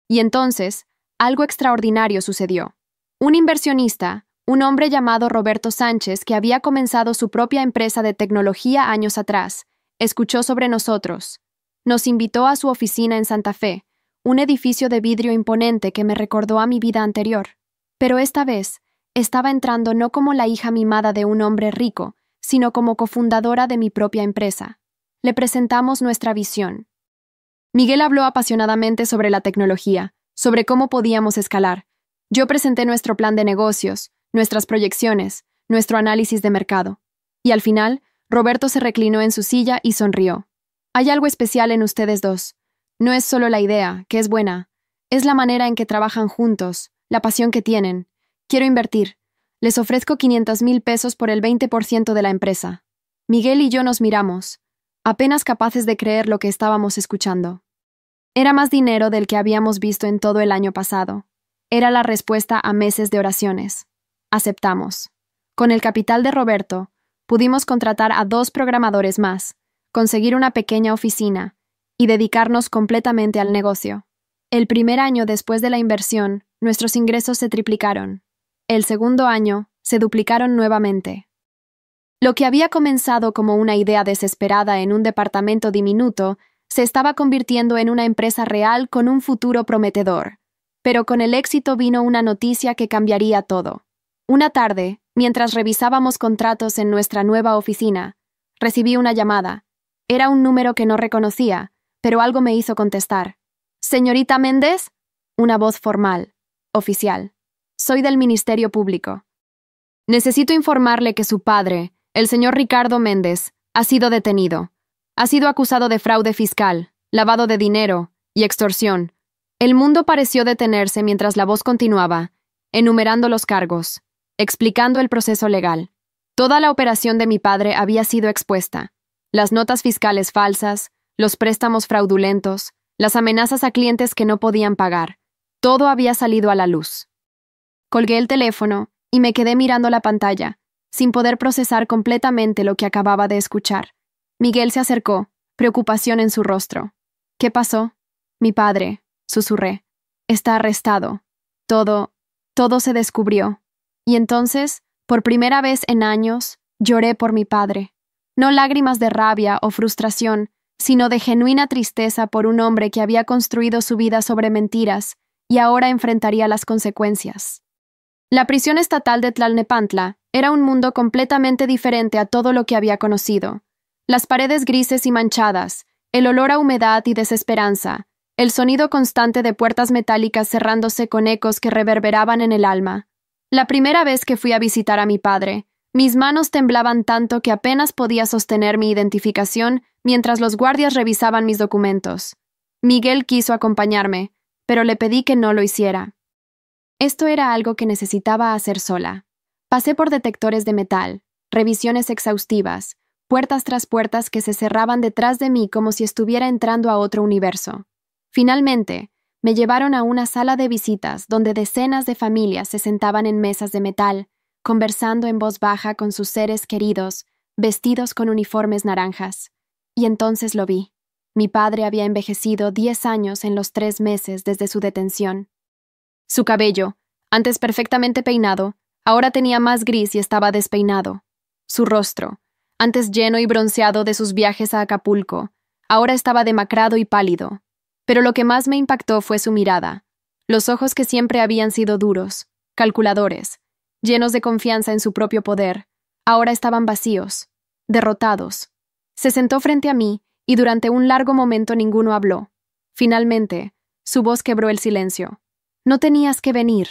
Y entonces, algo extraordinario sucedió. Un inversionista, un hombre llamado Roberto Sánchez, que había comenzado su propia empresa de tecnología años atrás, escuchó sobre nosotros. Nos invitó a su oficina en Santa Fe, un edificio de vidrio imponente que me recordó a mi vida anterior. Pero esta vez, estaba entrando no como la hija mimada de un hombre rico, sino como cofundadora de mi propia empresa. Le presentamos nuestra visión. Miguel habló apasionadamente sobre la tecnología, sobre cómo podíamos escalar. Yo presenté nuestro plan de negocios, nuestras proyecciones, nuestro análisis de mercado. Y al final, Roberto se reclinó en su silla y sonrió. Hay algo especial en ustedes dos. No es solo la idea, que es buena. Es la manera en que trabajan juntos, la pasión que tienen. Quiero invertir. Les ofrezco 500,000 pesos por el 20% de la empresa. Miguel y yo nos miramos, apenas capaces de creer lo que estábamos escuchando. Era más dinero del que habíamos visto en todo el año pasado. Era la respuesta a meses de oraciones. Aceptamos. Con el capital de Roberto, pudimos contratar a 2 programadores más, conseguir una pequeña oficina y dedicarnos completamente al negocio. El primer año después de la inversión, nuestros ingresos se triplicaron. El segundo año, se duplicaron nuevamente. Lo que había comenzado como una idea desesperada en un departamento diminuto se estaba convirtiendo en una empresa real con un futuro prometedor. Pero con el éxito vino una noticia que cambiaría todo. Una tarde, mientras revisábamos contratos en nuestra nueva oficina, recibí una llamada. Era un número que no reconocía, pero algo me hizo contestar. «¿Señorita Méndez?» Una voz formal, oficial. «Soy del Ministerio Público. Necesito informarle que su padre, el señor Ricardo Méndez, ha sido detenido. Ha sido acusado de fraude fiscal, lavado de dinero y extorsión». El mundo pareció detenerse mientras la voz continuaba, enumerando los cargos, explicando el proceso legal. Toda la operación de mi padre había sido expuesta. Las notas fiscales falsas, los préstamos fraudulentos, las amenazas a clientes que no podían pagar. Todo había salido a la luz. Colgué el teléfono y me quedé mirando la pantalla, sin poder procesar completamente lo que acababa de escuchar. Miguel se acercó, preocupación en su rostro. ¿Qué pasó? Mi padre, susurré. Está arrestado. Todo se descubrió. Y entonces, por primera vez en años, lloré por mi padre. No lágrimas de rabia o frustración, sino de genuina tristeza por un hombre que había construido su vida sobre mentiras y ahora enfrentaría las consecuencias. La prisión estatal de Tlalnepantla era un mundo completamente diferente a todo lo que había conocido. Las paredes grises y manchadas, el olor a humedad y desesperanza, el sonido constante de puertas metálicas cerrándose con ecos que reverberaban en el alma. La primera vez que fui a visitar a mi padre, mis manos temblaban tanto que apenas podía sostener mi identificación mientras los guardias revisaban mis documentos. Miguel quiso acompañarme, pero le pedí que no lo hiciera. Esto era algo que necesitaba hacer sola. Pasé por detectores de metal, revisiones exhaustivas, puertas tras puertas que se cerraban detrás de mí como si estuviera entrando a otro universo. Finalmente, me llevaron a una sala de visitas donde decenas de familias se sentaban en mesas de metal, conversando en voz baja con sus seres queridos, vestidos con uniformes naranjas. Y entonces lo vi. Mi padre había envejecido 10 años en los 3 meses desde su detención. Su cabello, antes perfectamente peinado, ahora tenía más gris y estaba despeinado. Su rostro, antes lleno y bronceado de sus viajes a Acapulco, ahora estaba demacrado y pálido. Pero lo que más me impactó fue su mirada. Los ojos que siempre habían sido duros, calculadores, llenos de confianza en su propio poder, ahora estaban vacíos, derrotados. Se sentó frente a mí y durante un largo momento ninguno habló. Finalmente, su voz quebró el silencio. «No tenías que venir».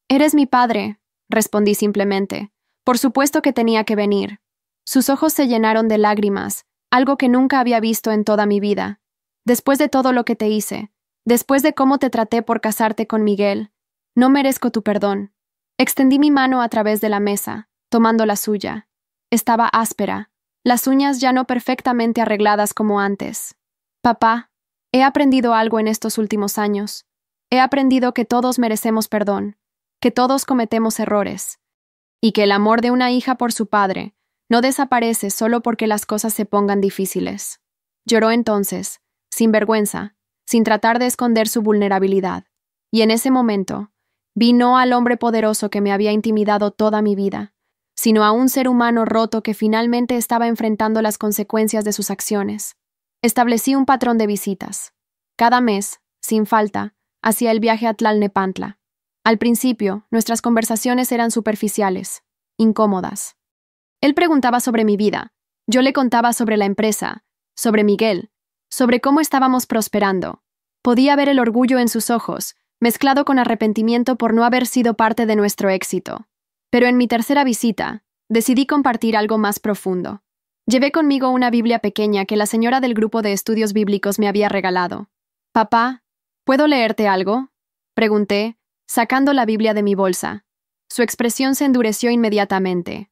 «Eres mi padre», respondí simplemente. Por supuesto que tenía que venir. Sus ojos se llenaron de lágrimas, algo que nunca había visto en toda mi vida. Después de todo lo que te hice, después de cómo te traté por casarte con Miguel, no merezco tu perdón. Extendí mi mano a través de la mesa, tomando la suya. Estaba áspera, las uñas ya no perfectamente arregladas como antes. Papá, he aprendido algo en estos últimos años. He aprendido que todos merecemos perdón, que todos cometemos errores, y que el amor de una hija por su padre no desaparece solo porque las cosas se pongan difíciles. Lloró entonces, sin vergüenza, sin tratar de esconder su vulnerabilidad, y en ese momento vi no al hombre poderoso que me había intimidado toda mi vida, sino a un ser humano roto que finalmente estaba enfrentando las consecuencias de sus acciones. Establecí un patrón de visitas. Cada mes, sin falta, hacía el viaje a Tlalnepantla. Al principio, nuestras conversaciones eran superficiales, incómodas. Él preguntaba sobre mi vida, yo le contaba sobre la empresa, sobre Miguel, sobre cómo estábamos prosperando. Podía ver el orgullo en sus ojos, mezclado con arrepentimiento por no haber sido parte de nuestro éxito. Pero en mi tercera visita, decidí compartir algo más profundo. Llevé conmigo una Biblia pequeña que la señora del grupo de estudios bíblicos me había regalado. «Papá, ¿puedo leerte algo?», pregunté, sacando la Biblia de mi bolsa. Su expresión se endureció inmediatamente.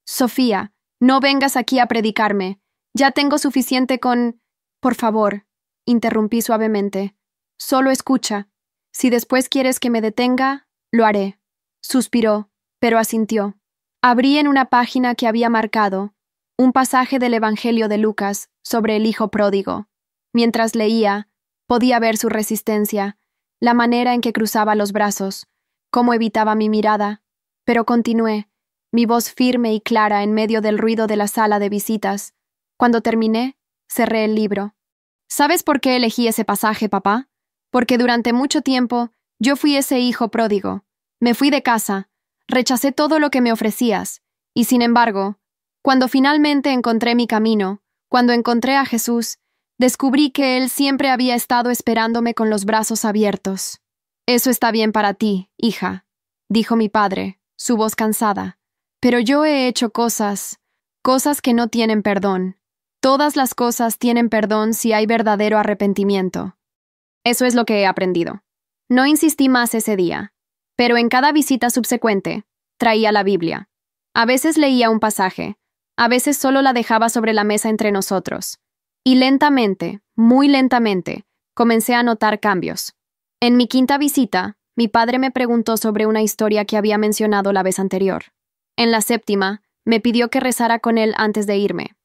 «Sofía, no vengas aquí a predicarme. Ya tengo suficiente con...» «Por favor», interrumpí suavemente. «Solo escucha. Si después quieres que me detenga, lo haré». Suspiró, pero asintió. Abrí en una página que había marcado un pasaje del Evangelio de Lucas sobre el hijo pródigo. Mientras leía, podía ver su resistencia, la manera en que cruzaba los brazos, cómo evitaba mi mirada, pero continué, mi voz firme y clara en medio del ruido de la sala de visitas. Cuando terminé, cerré el libro. ¿Sabes por qué elegí ese pasaje, papá? Porque durante mucho tiempo yo fui ese hijo pródigo. Me fui de casa, rechacé todo lo que me ofrecías, y sin embargo, cuando finalmente encontré mi camino, cuando encontré a Jesús, descubrí que Él siempre había estado esperándome con los brazos abiertos. «Eso está bien para ti, hija», dijo mi padre, su voz cansada. «Pero yo he hecho cosas que no tienen perdón. Todas las cosas tienen perdón si hay verdadero arrepentimiento». Eso es lo que he aprendido. No insistí más ese día, pero en cada visita subsecuente, traía la Biblia. A veces leía un pasaje, a veces solo la dejaba sobre la mesa entre nosotros. Y lentamente, muy lentamente, comencé a notar cambios. En mi quinta visita, mi padre me preguntó sobre una historia que había mencionado la vez anterior. En la séptima, me pidió que rezara con él antes de irme.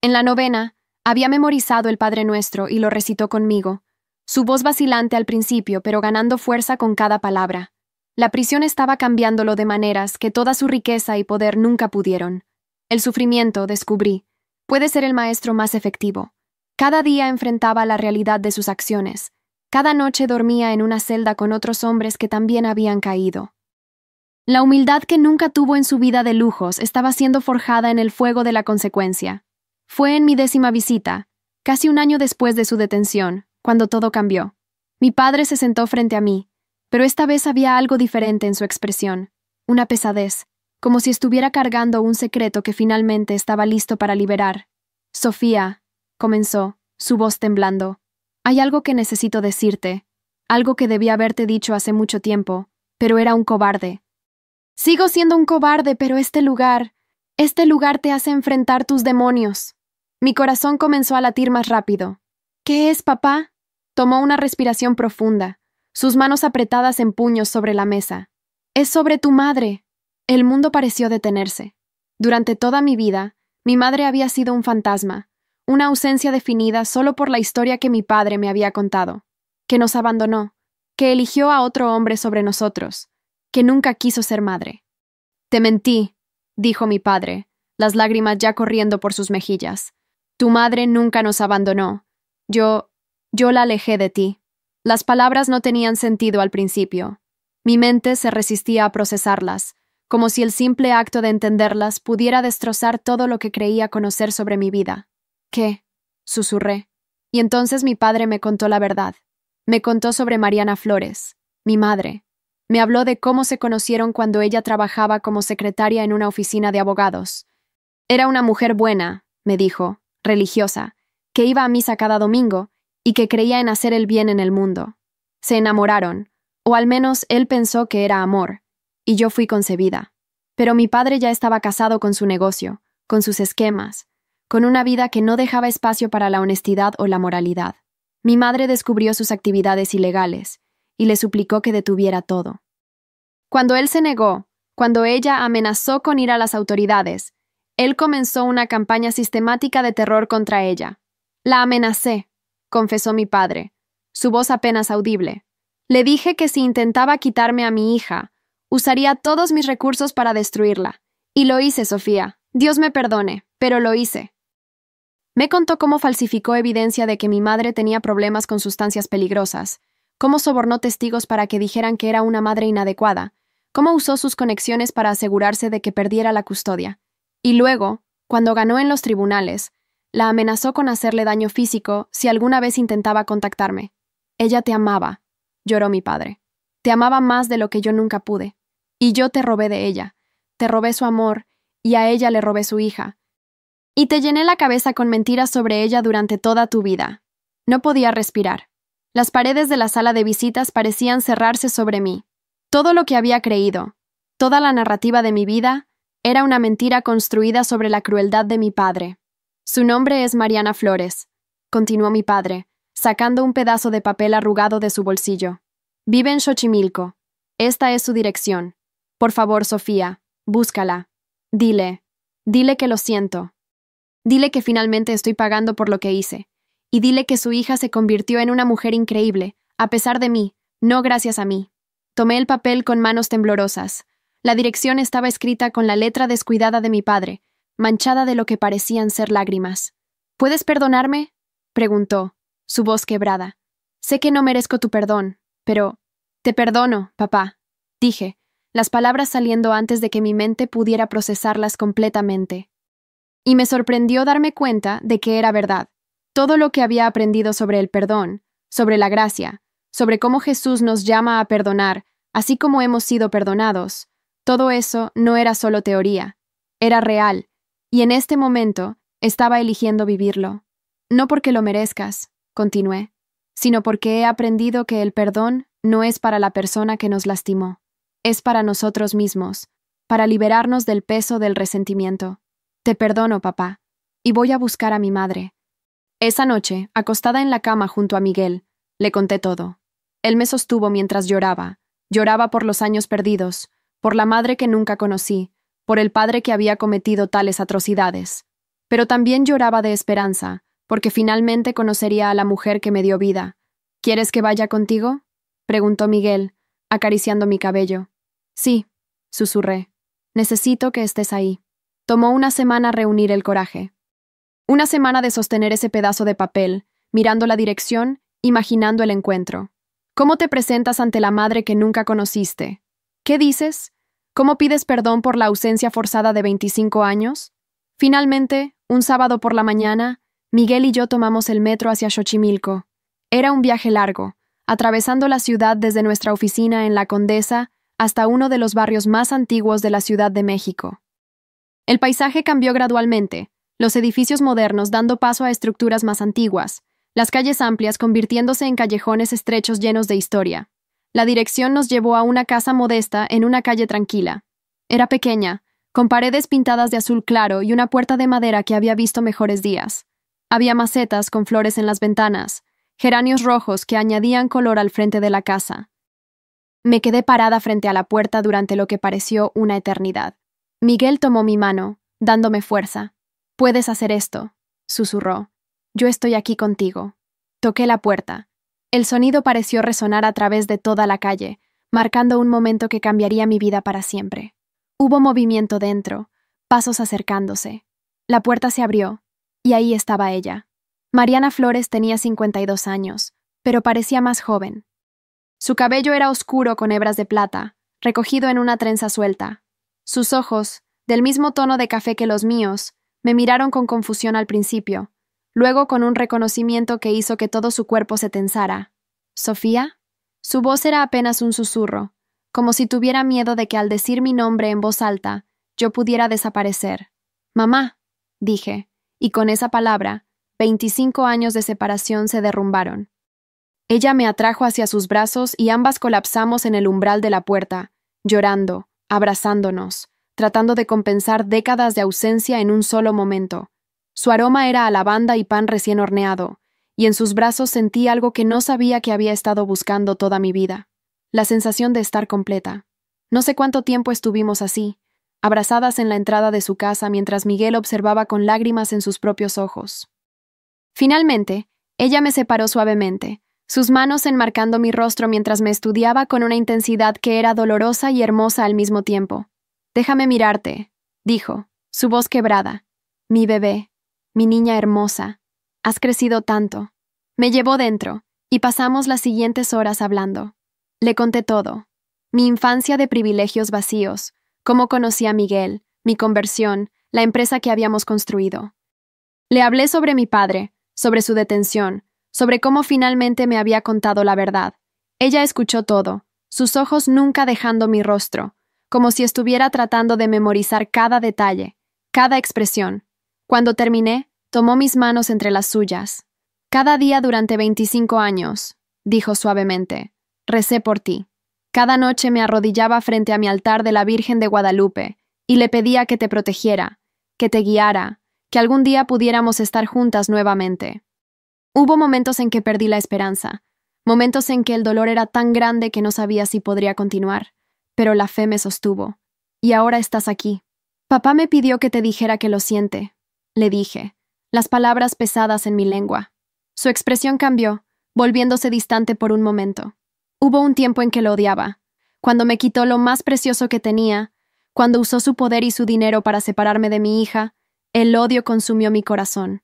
En la novena, Había memorizado el Padre Nuestro y lo recitó conmigo. Su voz vacilante al principio, pero ganando fuerza con cada palabra. La prisión estaba cambiándolo de maneras que toda su riqueza y poder nunca pudieron. El sufrimiento, descubrí, puede ser el maestro más efectivo. Cada día enfrentaba la realidad de sus acciones. Cada noche dormía en una celda con otros hombres que también habían caído. La humildad que nunca tuvo en su vida de lujos estaba siendo forjada en el fuego de la consecuencia. Fue en mi 10ª visita, casi un año después de su detención, cuando todo cambió. Mi padre se sentó frente a mí, pero esta vez había algo diferente en su expresión, una pesadez, como si estuviera cargando un secreto que finalmente estaba listo para liberar. «Sofía», comenzó, su voz temblando, «hay algo que necesito decirte, algo que debí haberte dicho hace mucho tiempo, pero era un cobarde. Sigo siendo un cobarde, pero este lugar te hace enfrentar tus demonios». Mi corazón comenzó a latir más rápido. «¿Qué es, papá?» Tomó una respiración profunda, sus manos apretadas en puños sobre la mesa. «Es sobre tu madre». El mundo pareció detenerse. Durante toda mi vida, mi madre había sido un fantasma, una ausencia definida solo por la historia que mi padre me había contado, que nos abandonó, que eligió a otro hombre sobre nosotros, que nunca quiso ser madre. «Te mentí», dijo mi padre, las lágrimas ya corriendo por sus mejillas. «Tu madre nunca nos abandonó. Yo la alejé de ti». Las palabras no tenían sentido al principio. Mi mente se resistía a procesarlas, como si el simple acto de entenderlas pudiera destrozar todo lo que creía conocer sobre mi vida. «¿Qué?», susurré. Y entonces mi padre me contó la verdad. Me contó sobre Mariana Flores, mi madre. Me habló de cómo se conocieron cuando ella trabajaba como secretaria en una oficina de abogados. Era una mujer buena, me dijo, religiosa, que iba a misa cada domingo y que creía en hacer el bien en el mundo. Se enamoraron, o al menos él pensó que era amor, y yo fui concebida. Pero mi padre ya estaba casado con su negocio, con sus esquemas, con una vida que no dejaba espacio para la honestidad o la moralidad. Mi madre descubrió sus actividades ilegales y le suplicó que detuviera todo. Cuando él se negó, cuando ella amenazó con ir a las autoridades, él comenzó una campaña sistemática de terror contra ella. «La amenacé», confesó mi padre, su voz apenas audible. «Le dije que si intentaba quitarme a mi hija, usaría todos mis recursos para destruirla. Y lo hice, Sofía. Dios me perdone, pero lo hice». Me contó cómo falsificó evidencia de que mi madre tenía problemas con sustancias peligrosas, cómo sobornó testigos para que dijeran que era una madre inadecuada, cómo usó sus conexiones para asegurarse de que perdiera la custodia. Y luego, cuando ganó en los tribunales, la amenazó con hacerle daño físico si alguna vez intentaba contactarme. «Ella te amaba», lloró mi padre. «Te amaba más de lo que yo nunca pude. Y yo te robé de ella. Te robé su amor, y a ella le robé su hija. Y te llené la cabeza con mentiras sobre ella durante toda tu vida». No podía respirar. Las paredes de la sala de visitas parecían cerrarse sobre mí. Todo lo que había creído, toda la narrativa de mi vida, era una mentira construida sobre la crueldad de mi padre. «Su nombre es Mariana Flores», continuó mi padre, sacando un pedazo de papel arrugado de su bolsillo. «Vive en Xochimilco. Esta es su dirección. Por favor, Sofía, búscala. Dile que lo siento. Dile que finalmente estoy pagando por lo que hice. Y dile que su hija se convirtió en una mujer increíble, a pesar de mí, no gracias a mí». Tomé el papel con manos temblorosas. La dirección estaba escrita con la letra descuidada de mi padre, manchada de lo que parecían ser lágrimas. «¿Puedes perdonarme?», preguntó, su voz quebrada. «Sé que no merezco tu perdón, pero…» «Te perdono, papá», dije, las palabras saliendo antes de que mi mente pudiera procesarlas completamente. Y me sorprendió darme cuenta de que era verdad. Todo lo que había aprendido sobre el perdón, sobre la gracia, sobre cómo Jesús nos llama a perdonar, así como hemos sido perdonados, todo eso no era solo teoría, era real, y en este momento estaba eligiendo vivirlo. «No porque lo merezcas», continué, «sino porque he aprendido que el perdón no es para la persona que nos lastimó, es para nosotros mismos, para liberarnos del peso del resentimiento. Te perdono, papá, y voy a buscar a mi madre». Esa noche, acostada en la cama junto a Miguel, le conté todo. Él me sostuvo mientras lloraba por los años perdidos, por la madre que nunca conocí, por el padre que había cometido tales atrocidades. Pero también lloraba de esperanza, porque finalmente conocería a la mujer que me dio vida. ¿Quieres que vaya contigo?, preguntó Miguel, acariciando mi cabello. Sí, susurré. Necesito que estés ahí. Tomó una semana reunir el coraje. Una semana de sostener ese pedazo de papel, mirando la dirección, imaginando el encuentro. ¿Cómo te presentas ante la madre que nunca conociste? ¿Qué dices? ¿Cómo pides perdón por la ausencia forzada de 25 años? Finalmente, un sábado por la mañana, Miguel y yo tomamos el metro hacia Xochimilco. Era un viaje largo, atravesando la ciudad desde nuestra oficina en La Condesa hasta uno de los barrios más antiguos de la Ciudad de México. El paisaje cambió gradualmente, los edificios modernos dando paso a estructuras más antiguas, las calles amplias convirtiéndose en callejones estrechos llenos de historia. La dirección nos llevó a una casa modesta en una calle tranquila. Era pequeña, con paredes pintadas de azul claro y una puerta de madera que había visto mejores días. Había macetas con flores en las ventanas, geranios rojos que añadían color al frente de la casa. Me quedé parada frente a la puerta durante lo que pareció una eternidad. Miguel tomó mi mano, dándome fuerza. «Puedes hacer esto», susurró. «Yo estoy aquí contigo». Toqué la puerta. El sonido pareció resonar a través de toda la calle, marcando un momento que cambiaría mi vida para siempre. Hubo movimiento dentro, pasos acercándose. La puerta se abrió, y ahí estaba ella. Mariana Flores tenía 52 años, pero parecía más joven. Su cabello era oscuro con hebras de plata, recogido en una trenza suelta. Sus ojos, del mismo tono de café que los míos, me miraron con confusión al principio, luego con un reconocimiento que hizo que todo su cuerpo se tensara. ¿Sofía? Su voz era apenas un susurro, como si tuviera miedo de que al decir mi nombre en voz alta, yo pudiera desaparecer. «Mamá», dije, y con esa palabra, 25 años de separación se derrumbaron. Ella me atrajo hacia sus brazos y ambas colapsamos en el umbral de la puerta, llorando, abrazándonos, tratando de compensar décadas de ausencia en un solo momento. Su aroma era a lavanda y pan recién horneado, y en sus brazos sentí algo que no sabía que había estado buscando toda mi vida. La sensación de estar completa. No sé cuánto tiempo estuvimos así, abrazadas en la entrada de su casa mientras Miguel observaba con lágrimas en sus propios ojos. Finalmente, ella me separó suavemente, sus manos enmarcando mi rostro mientras me estudiaba con una intensidad que era dolorosa y hermosa al mismo tiempo. «Déjame mirarte», dijo, su voz quebrada. «Mi bebé, mi niña hermosa, has crecido tanto». Me llevó dentro, y pasamos las siguientes horas hablando. Le conté todo. Mi infancia de privilegios vacíos, cómo conocí a Miguel, mi conversión, la empresa que habíamos construido. Le hablé sobre mi padre, sobre su detención, sobre cómo finalmente me había contado la verdad. Ella escuchó todo, sus ojos nunca dejando mi rostro, como si estuviera tratando de memorizar cada detalle, cada expresión. Cuando terminé, tomó mis manos entre las suyas. «Cada día durante 25 años», dijo suavemente, «recé por ti. Cada noche me arrodillaba frente a mi altar de la Virgen de Guadalupe y le pedía que te protegiera, que te guiara, que algún día pudiéramos estar juntas nuevamente». Hubo momentos en que perdí la esperanza, momentos en que el dolor era tan grande que no sabía si podría continuar, pero la fe me sostuvo. Y ahora estás aquí. «Papá me pidió que te dijera que lo siente», le dije, las palabras pesadas en mi lengua. Su expresión cambió, volviéndose distante por un momento. Hubo un tiempo en que lo odiaba, cuando me quitó lo más precioso que tenía, cuando usó su poder y su dinero para separarme de mi hija, el odio consumió mi corazón.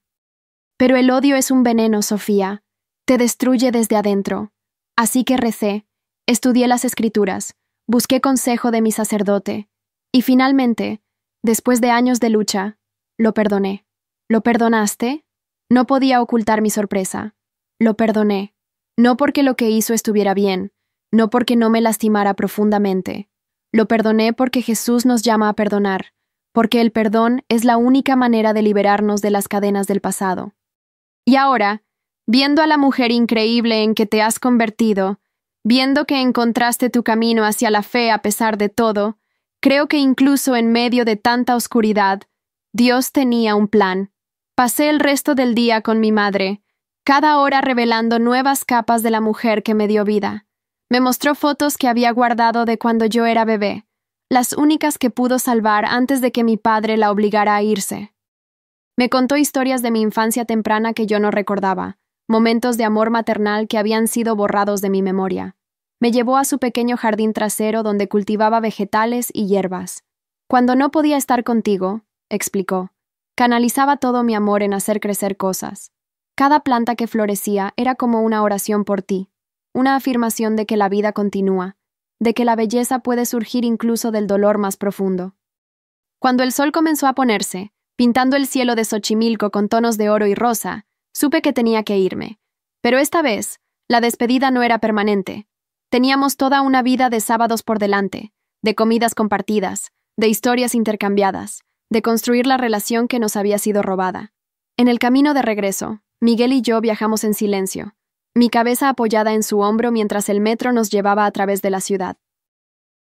Pero el odio es un veneno, Sofía. Te destruye desde adentro. Así que recé, estudié las escrituras, busqué consejo de mi sacerdote, y finalmente, después de años de lucha, lo perdoné. ¿Lo perdonaste? No podía ocultar mi sorpresa. Lo perdoné. No porque lo que hizo estuviera bien, no porque no me lastimara profundamente. Lo perdoné porque Jesús nos llama a perdonar, porque el perdón es la única manera de liberarnos de las cadenas del pasado. Y ahora, viendo a la mujer increíble en que te has convertido, viendo que encontraste tu camino hacia la fe a pesar de todo, creo que incluso en medio de tanta oscuridad, Dios tenía un plan. Pasé el resto del día con mi madre, cada hora revelando nuevas capas de la mujer que me dio vida. Me mostró fotos que había guardado de cuando yo era bebé, las únicas que pudo salvar antes de que mi padre la obligara a irse. Me contó historias de mi infancia temprana que yo no recordaba, momentos de amor maternal que habían sido borrados de mi memoria. Me llevó a su pequeño jardín trasero donde cultivaba vegetales y hierbas. Cuando no podía estar contigo, explicó, canalizaba todo mi amor en hacer crecer cosas. Cada planta que florecía era como una oración por ti, una afirmación de que la vida continúa, de que la belleza puede surgir incluso del dolor más profundo. Cuando el sol comenzó a ponerse, pintando el cielo de Xochimilco con tonos de oro y rosa, supe que tenía que irme. Pero esta vez, la despedida no era permanente. Teníamos toda una vida de sábados por delante, de comidas compartidas, de historias intercambiadas, de construir la relación que nos había sido robada. En el camino de regreso, Miguel y yo viajamos en silencio, mi cabeza apoyada en su hombro mientras el metro nos llevaba a través de la ciudad.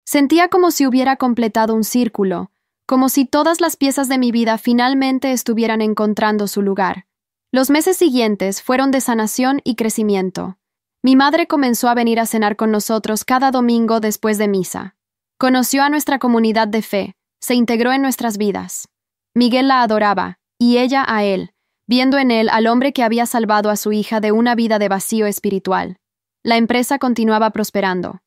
Sentía como si hubiera completado un círculo, como si todas las piezas de mi vida finalmente estuvieran encontrando su lugar. Los meses siguientes fueron de sanación y crecimiento. Mi madre comenzó a venir a cenar con nosotros cada domingo después de misa. Conoció a nuestra comunidad de fe, se integró en nuestras vidas. Miguel la adoraba, y ella a él, viendo en él al hombre que había salvado a su hija de una vida de vacío espiritual. La empresa continuaba prosperando.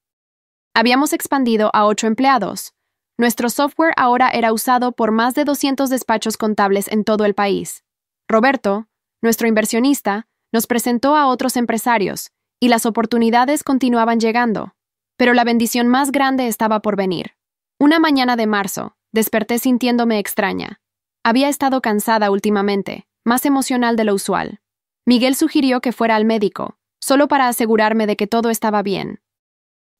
Habíamos expandido a 8 empleados. Nuestro software ahora era usado por más de 200 despachos contables en todo el país. Roberto, nuestro inversionista, nos presentó a otros empresarios, y las oportunidades continuaban llegando. Pero la bendición más grande estaba por venir. Una mañana de marzo, desperté sintiéndome extraña. Había estado cansada últimamente, más emocional de lo usual. Miguel sugirió que fuera al médico, solo para asegurarme de que todo estaba bien.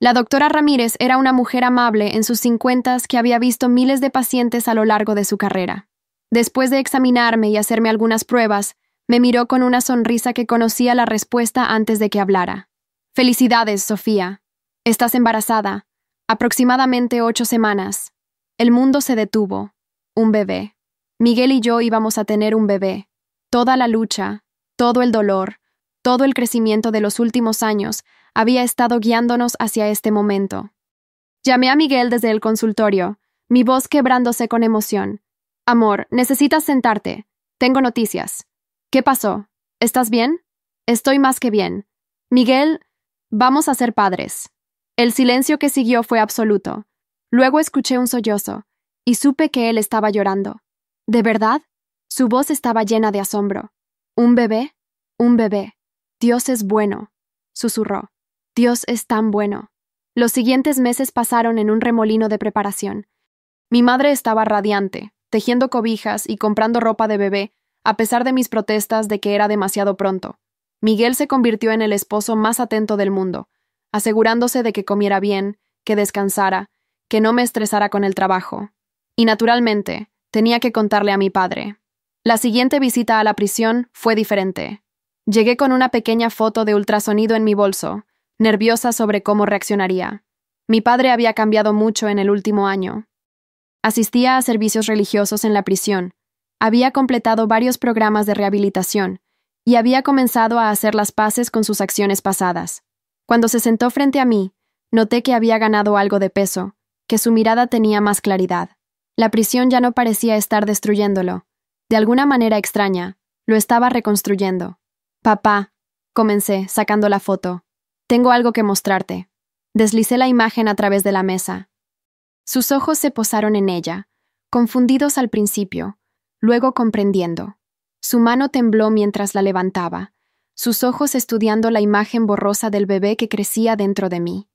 La doctora Ramírez era una mujer amable en sus 50s que había visto miles de pacientes a lo largo de su carrera. Después de examinarme y hacerme algunas pruebas, me miró con una sonrisa que conocía la respuesta antes de que hablara. «Felicidades, Sofía. Estás embarazada. Aproximadamente 8 semanas. El mundo se detuvo. Un bebé. Miguel y yo íbamos a tener un bebé. Toda la lucha, todo el dolor, todo el crecimiento de los últimos años había estado guiándonos hacia este momento». Llamé a Miguel desde el consultorio, mi voz quebrándose con emoción. «Amor, necesitas sentarte. Tengo noticias». «¿Qué pasó? ¿Estás bien?» «Estoy más que bien. Miguel, vamos a ser padres». El silencio que siguió fue absoluto. Luego escuché un sollozo, y supe que él estaba llorando. ¿De verdad? Su voz estaba llena de asombro. ¿Un bebé? Un bebé. Dios es bueno, susurró. Dios es tan bueno. Los siguientes meses pasaron en un remolino de preparación. Mi madre estaba radiante, tejiendo cobijas y comprando ropa de bebé, a pesar de mis protestas de que era demasiado pronto. Miguel se convirtió en el esposo más atento del mundo, asegurándose de que comiera bien, que descansara, que no me estresara con el trabajo. Y naturalmente, tenía que contarle a mi padre. La siguiente visita a la prisión fue diferente. Llegué con una pequeña foto de ultrasonido en mi bolso, nerviosa sobre cómo reaccionaría. Mi padre había cambiado mucho en el último año. Asistía a servicios religiosos en la prisión, había completado varios programas de rehabilitación y había comenzado a hacer las paces con sus acciones pasadas. Cuando se sentó frente a mí, noté que había ganado algo de peso, que su mirada tenía más claridad. La prisión ya no parecía estar destruyéndolo. De alguna manera extraña, lo estaba reconstruyendo. «Papá», comencé, sacando la foto. «Tengo algo que mostrarte». Deslicé la imagen a través de la mesa. Sus ojos se posaron en ella, confundidos al principio, luego comprendiendo. Su mano tembló mientras la levantaba, sus ojos estudiando la imagen borrosa del bebé que crecía dentro de mí.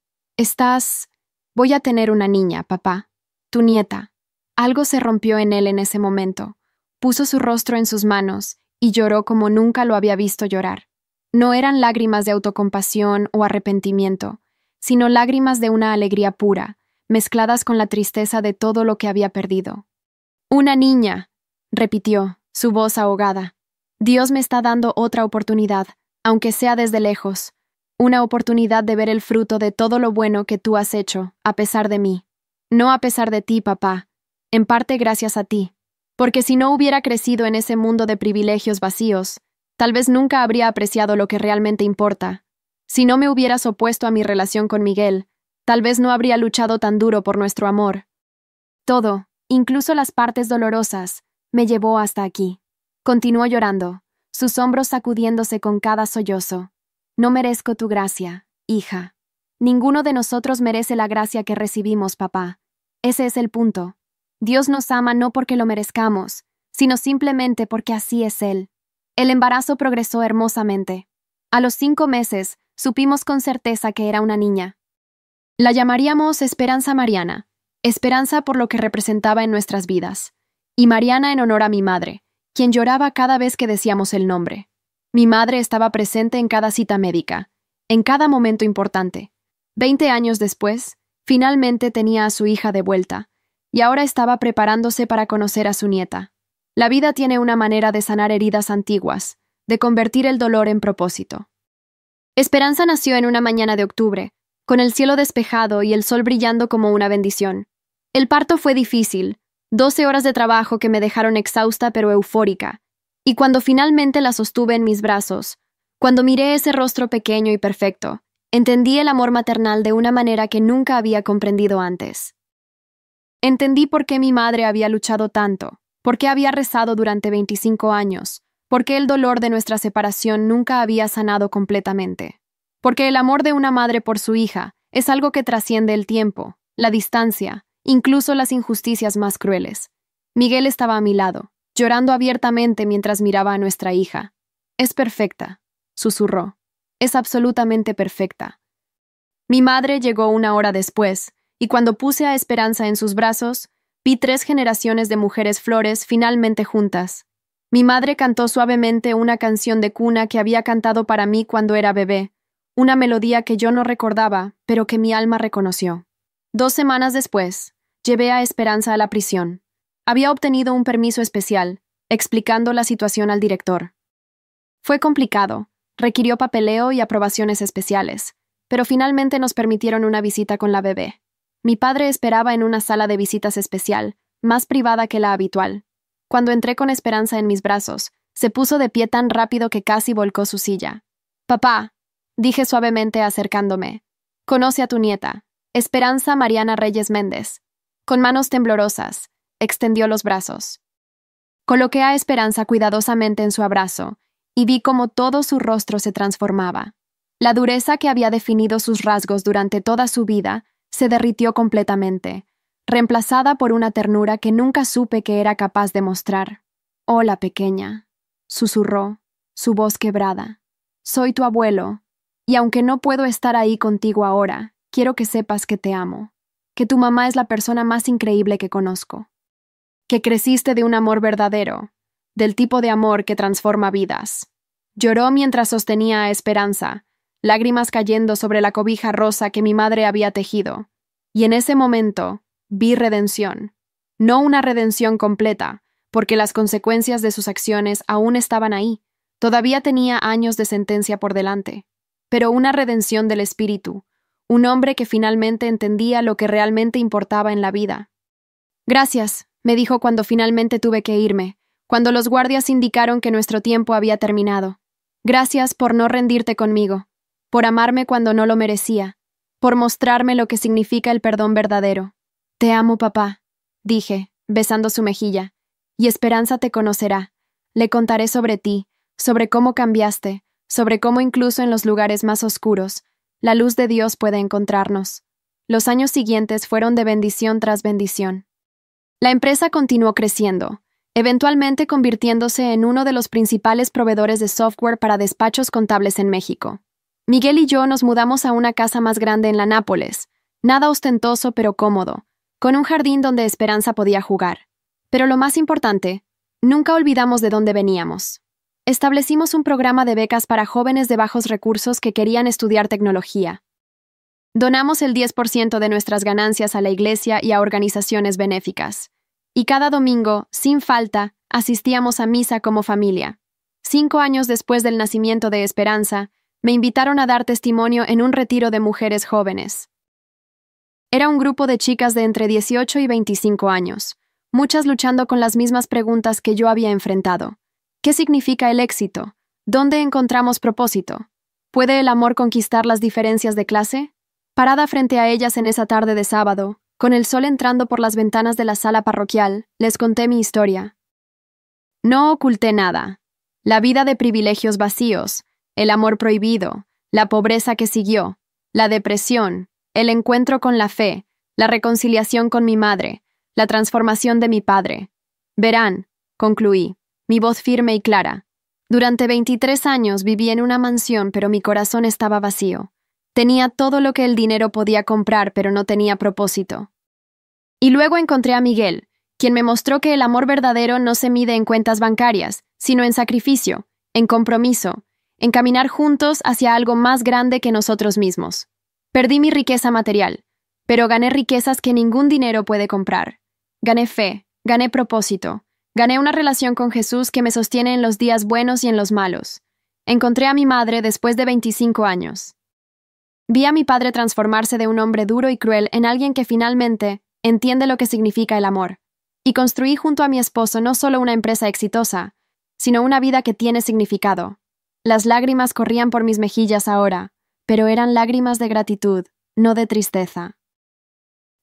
Voy a tener una niña, papá. Tu nieta». Algo se rompió en él en ese momento. Puso su rostro en sus manos y lloró como nunca lo había visto llorar. No eran lágrimas de autocompasión o arrepentimiento, sino lágrimas de una alegría pura, mezcladas con la tristeza de todo lo que había perdido. «Una niña», repitió, su voz ahogada. «Dios me está dando otra oportunidad, aunque sea desde lejos. Una oportunidad de ver el fruto de todo lo bueno que tú has hecho, a pesar de mí. No a pesar de ti, papá. En parte gracias a ti. Porque si no hubiera crecido en ese mundo de privilegios vacíos, tal vez nunca habría apreciado lo que realmente importa. Si no me hubieras opuesto a mi relación con Miguel, tal vez no habría luchado tan duro por nuestro amor. Todo, incluso las partes dolorosas, me llevó hasta aquí». Continuó llorando, sus hombros sacudiéndose con cada sollozo. No merezco tu gracia, hija. Ninguno de nosotros merece la gracia que recibimos, papá. Ese es el punto. Dios nos ama no porque lo merezcamos, sino simplemente porque así es Él. El embarazo progresó hermosamente. A los 5 meses, supimos con certeza que era una niña. La llamaríamos Esperanza Mariana, esperanza por lo que representaba en nuestras vidas, y Mariana en honor a mi madre, quien lloraba cada vez que decíamos el nombre. Mi madre estaba presente en cada cita médica, en cada momento importante. 20 años después, finalmente tenía a su hija de vuelta, y ahora estaba preparándose para conocer a su nieta. La vida tiene una manera de sanar heridas antiguas, de convertir el dolor en propósito. Esperanza nació en una mañana de octubre, con el cielo despejado y el sol brillando como una bendición. El parto fue difícil, 12 horas de trabajo que me dejaron exhausta pero eufórica, y cuando finalmente la sostuve en mis brazos, cuando miré ese rostro pequeño y perfecto, entendí el amor maternal de una manera que nunca había comprendido antes. Entendí por qué mi madre había luchado tanto, por qué había rezado durante 25 años, por qué el dolor de nuestra separación nunca había sanado completamente. Porque el amor de una madre por su hija es algo que trasciende el tiempo, la distancia, incluso las injusticias más crueles. Miguel estaba a mi lado, llorando abiertamente mientras miraba a nuestra hija. «Es perfecta», susurró. «Es absolutamente perfecta». Mi madre llegó 1 hora después, y cuando puse a Esperanza en sus brazos, vi 3 generaciones de mujeres flores finalmente juntas. Mi madre cantó suavemente una canción de cuna que había cantado para mí cuando era bebé, una melodía que yo no recordaba, pero que mi alma reconoció. 2 semanas después, llevé a Esperanza a la prisión. Había obtenido un permiso especial, explicando la situación al director. Fue complicado, requirió papeleo y aprobaciones especiales, pero finalmente nos permitieron una visita con la bebé. Mi padre esperaba en una sala de visitas especial, más privada que la habitual. Cuando entré con Esperanza en mis brazos, se puso de pie tan rápido que casi volcó su silla. «Papá», dije suavemente acercándome, «conoce a tu nieta, Esperanza Mariana Reyes Méndez». Con manos temblorosas, extendió los brazos. Coloqué a Esperanza cuidadosamente en su abrazo y vi cómo todo su rostro se transformaba. La dureza que había definido sus rasgos durante toda su vida se derritió completamente, reemplazada por una ternura que nunca supe que era capaz de mostrar. «Hola, pequeña», susurró, su voz quebrada. «Soy tu abuelo, y aunque no puedo estar ahí contigo ahora, quiero que sepas que te amo, que tu mamá es la persona más increíble que conozco, que creciste de un amor verdadero, del tipo de amor que transforma vidas». Lloró mientras sostenía a Esperanza, lágrimas cayendo sobre la cobija rosa que mi madre había tejido, y en ese momento vi redención. No una redención completa, porque las consecuencias de sus acciones aún estaban ahí, todavía tenía años de sentencia por delante, pero una redención del espíritu, un hombre que finalmente entendía lo que realmente importaba en la vida. «Gracias», me dijo cuando finalmente tuve que irme, cuando los guardias indicaron que nuestro tiempo había terminado. «Gracias por no rendirte conmigo, por amarme cuando no lo merecía, por mostrarme lo que significa el perdón verdadero». «Te amo, papá», dije, besando su mejilla, «y Esperanza te conocerá. Le contaré sobre ti, sobre cómo cambiaste, sobre cómo incluso en los lugares más oscuros, la luz de Dios puede encontrarnos». Los años siguientes fueron de bendición tras bendición. La empresa continuó creciendo, eventualmente convirtiéndose en uno de los principales proveedores de software para despachos contables en México. Miguel y yo nos mudamos a una casa más grande en la Nápoles, nada ostentoso pero cómodo, con un jardín donde Esperanza podía jugar. Pero lo más importante, nunca olvidamos de dónde veníamos. Establecimos un programa de becas para jóvenes de bajos recursos que querían estudiar tecnología. Donamos el 10% de nuestras ganancias a la iglesia y a organizaciones benéficas. Y cada domingo, sin falta, asistíamos a misa como familia. 5 años después del nacimiento de Esperanza, me invitaron a dar testimonio en un retiro de mujeres jóvenes. Era un grupo de chicas de entre 18 y 25 años, muchas luchando con las mismas preguntas que yo había enfrentado. ¿Qué significa el éxito? ¿Dónde encontramos propósito? ¿Puede el amor conquistar las diferencias de clase? Parada frente a ellas en esa tarde de sábado, con el sol entrando por las ventanas de la sala parroquial, les conté mi historia. No oculté nada. La vida de privilegios vacíos, el amor prohibido, la pobreza que siguió, la depresión, el encuentro con la fe, la reconciliación con mi madre, la transformación de mi padre. Verán, concluí, mi voz firme y clara. Durante 23 años viví en una mansión, pero mi corazón estaba vacío. Tenía todo lo que el dinero podía comprar, pero no tenía propósito. Y luego encontré a Miguel, quien me mostró que el amor verdadero no se mide en cuentas bancarias, sino en sacrificio, en compromiso, en caminar juntos hacia algo más grande que nosotros mismos. Perdí mi riqueza material, pero gané riquezas que ningún dinero puede comprar. Gané fe, gané propósito, gané una relación con Jesús que me sostiene en los días buenos y en los malos. Encontré a mi madre después de 25 años. Vi a mi padre transformarse de un hombre duro y cruel en alguien que finalmente entiende lo que significa el amor. Y construí junto a mi esposo no solo una empresa exitosa, sino una vida que tiene significado. Las lágrimas corrían por mis mejillas ahora, pero eran lágrimas de gratitud, no de tristeza.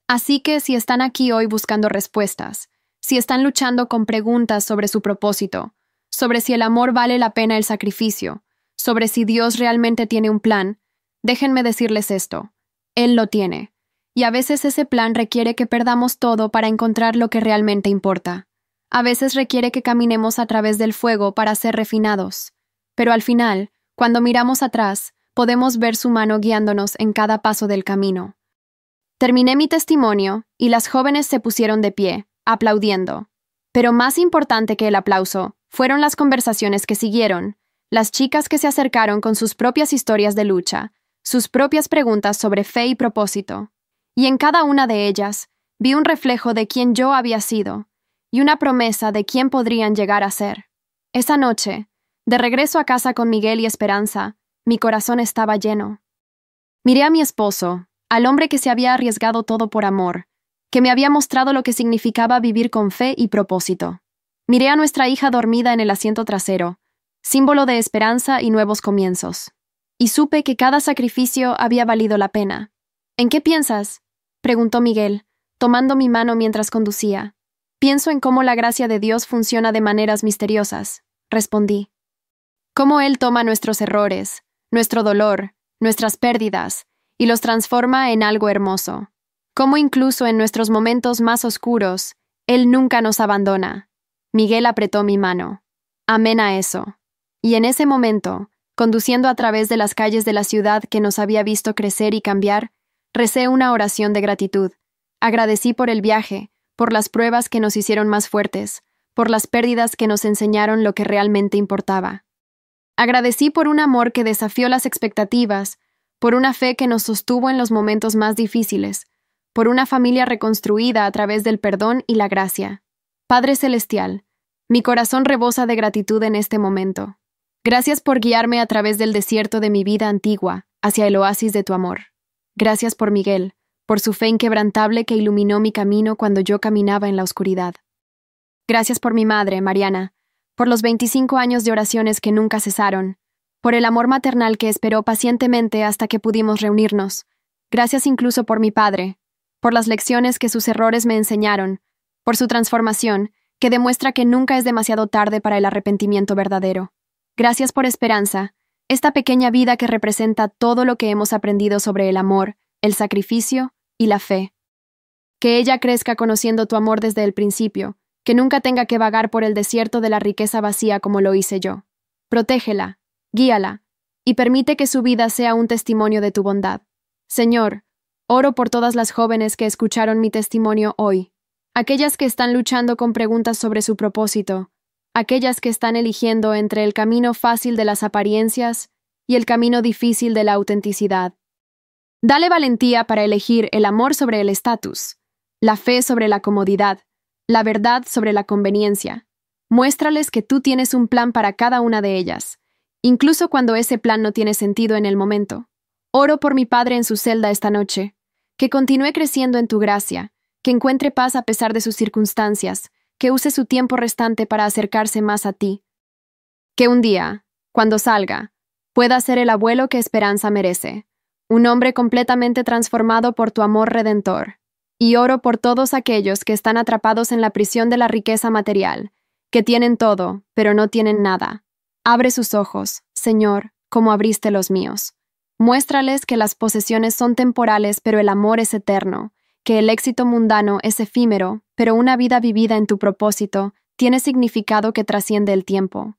Así que si están aquí hoy buscando respuestas, si están luchando con preguntas sobre su propósito, sobre si el amor vale la pena el sacrificio, sobre si Dios realmente tiene un plan, déjenme decirles esto: Él lo tiene. Y a veces ese plan requiere que perdamos todo para encontrar lo que realmente importa. A veces requiere que caminemos a través del fuego para ser refinados. Pero al final, cuando miramos atrás, podemos ver su mano guiándonos en cada paso del camino. Terminé mi testimonio y las jóvenes se pusieron de pie, aplaudiendo. Pero más importante que el aplauso fueron las conversaciones que siguieron, las chicas que se acercaron con sus propias historias de lucha, sus propias preguntas sobre fe y propósito. Y en cada una de ellas vi un reflejo de quién yo había sido y una promesa de quién podrían llegar a ser. Esa noche, de regreso a casa con Miguel y Esperanza, mi corazón estaba lleno. Miré a mi esposo, al hombre que se había arriesgado todo por amor, que me había mostrado lo que significaba vivir con fe y propósito. Miré a nuestra hija dormida en el asiento trasero, símbolo de esperanza y nuevos comienzos. Y supe que cada sacrificio había valido la pena. ¿En qué piensas?, preguntó Miguel, tomando mi mano mientras conducía. Pienso en cómo la gracia de Dios funciona de maneras misteriosas, respondí. Cómo Él toma nuestros errores, nuestro dolor, nuestras pérdidas, y los transforma en algo hermoso. Cómo incluso en nuestros momentos más oscuros, Él nunca nos abandona. Miguel apretó mi mano. Amén a eso. Y en ese momento, conduciendo a través de las calles de la ciudad que nos había visto crecer y cambiar, recé una oración de gratitud. Agradecí por el viaje, por las pruebas que nos hicieron más fuertes, por las pérdidas que nos enseñaron lo que realmente importaba. Agradecí por un amor que desafió las expectativas, por una fe que nos sostuvo en los momentos más difíciles, por una familia reconstruida a través del perdón y la gracia. Padre Celestial, mi corazón rebosa de gratitud en este momento. Gracias por guiarme a través del desierto de mi vida antigua, hacia el oasis de tu amor. Gracias por Miguel, por su fe inquebrantable que iluminó mi camino cuando yo caminaba en la oscuridad. Gracias por mi madre, Mariana, por los 25 años de oraciones que nunca cesaron, por el amor maternal que esperó pacientemente hasta que pudimos reunirnos. Gracias incluso por mi padre, por las lecciones que sus errores me enseñaron, por su transformación, que demuestra que nunca es demasiado tarde para el arrepentimiento verdadero. Gracias por Esperanza, esta pequeña vida que representa todo lo que hemos aprendido sobre el amor, el sacrificio y la fe. Que ella crezca conociendo tu amor desde el principio, que nunca tenga que vagar por el desierto de la riqueza vacía como lo hice yo. Protégela, guíala, y permite que su vida sea un testimonio de tu bondad. Señor, oro por todas las jóvenes que escucharon mi testimonio hoy, aquellas que están luchando con preguntas sobre su propósito, aquellas que están eligiendo entre el camino fácil de las apariencias y el camino difícil de la autenticidad. Dale valentía para elegir el amor sobre el estatus, la fe sobre la comodidad, la verdad sobre la conveniencia. Muéstrales que tú tienes un plan para cada una de ellas, incluso cuando ese plan no tiene sentido en el momento. Oro por mi padre en su celda esta noche, que continúe creciendo en tu gracia, que encuentre paz a pesar de sus circunstancias, que use su tiempo restante para acercarse más a ti. Que un día, cuando salga, pueda ser el abuelo que Esperanza merece, un hombre completamente transformado por tu amor redentor. Y oro por todos aquellos que están atrapados en la prisión de la riqueza material, que tienen todo, pero no tienen nada. Abre sus ojos, Señor, como abriste los míos. Muéstrales que las posesiones son temporales, pero el amor es eterno, que el éxito mundano es efímero, pero una vida vivida en tu propósito tiene significado que trasciende el tiempo.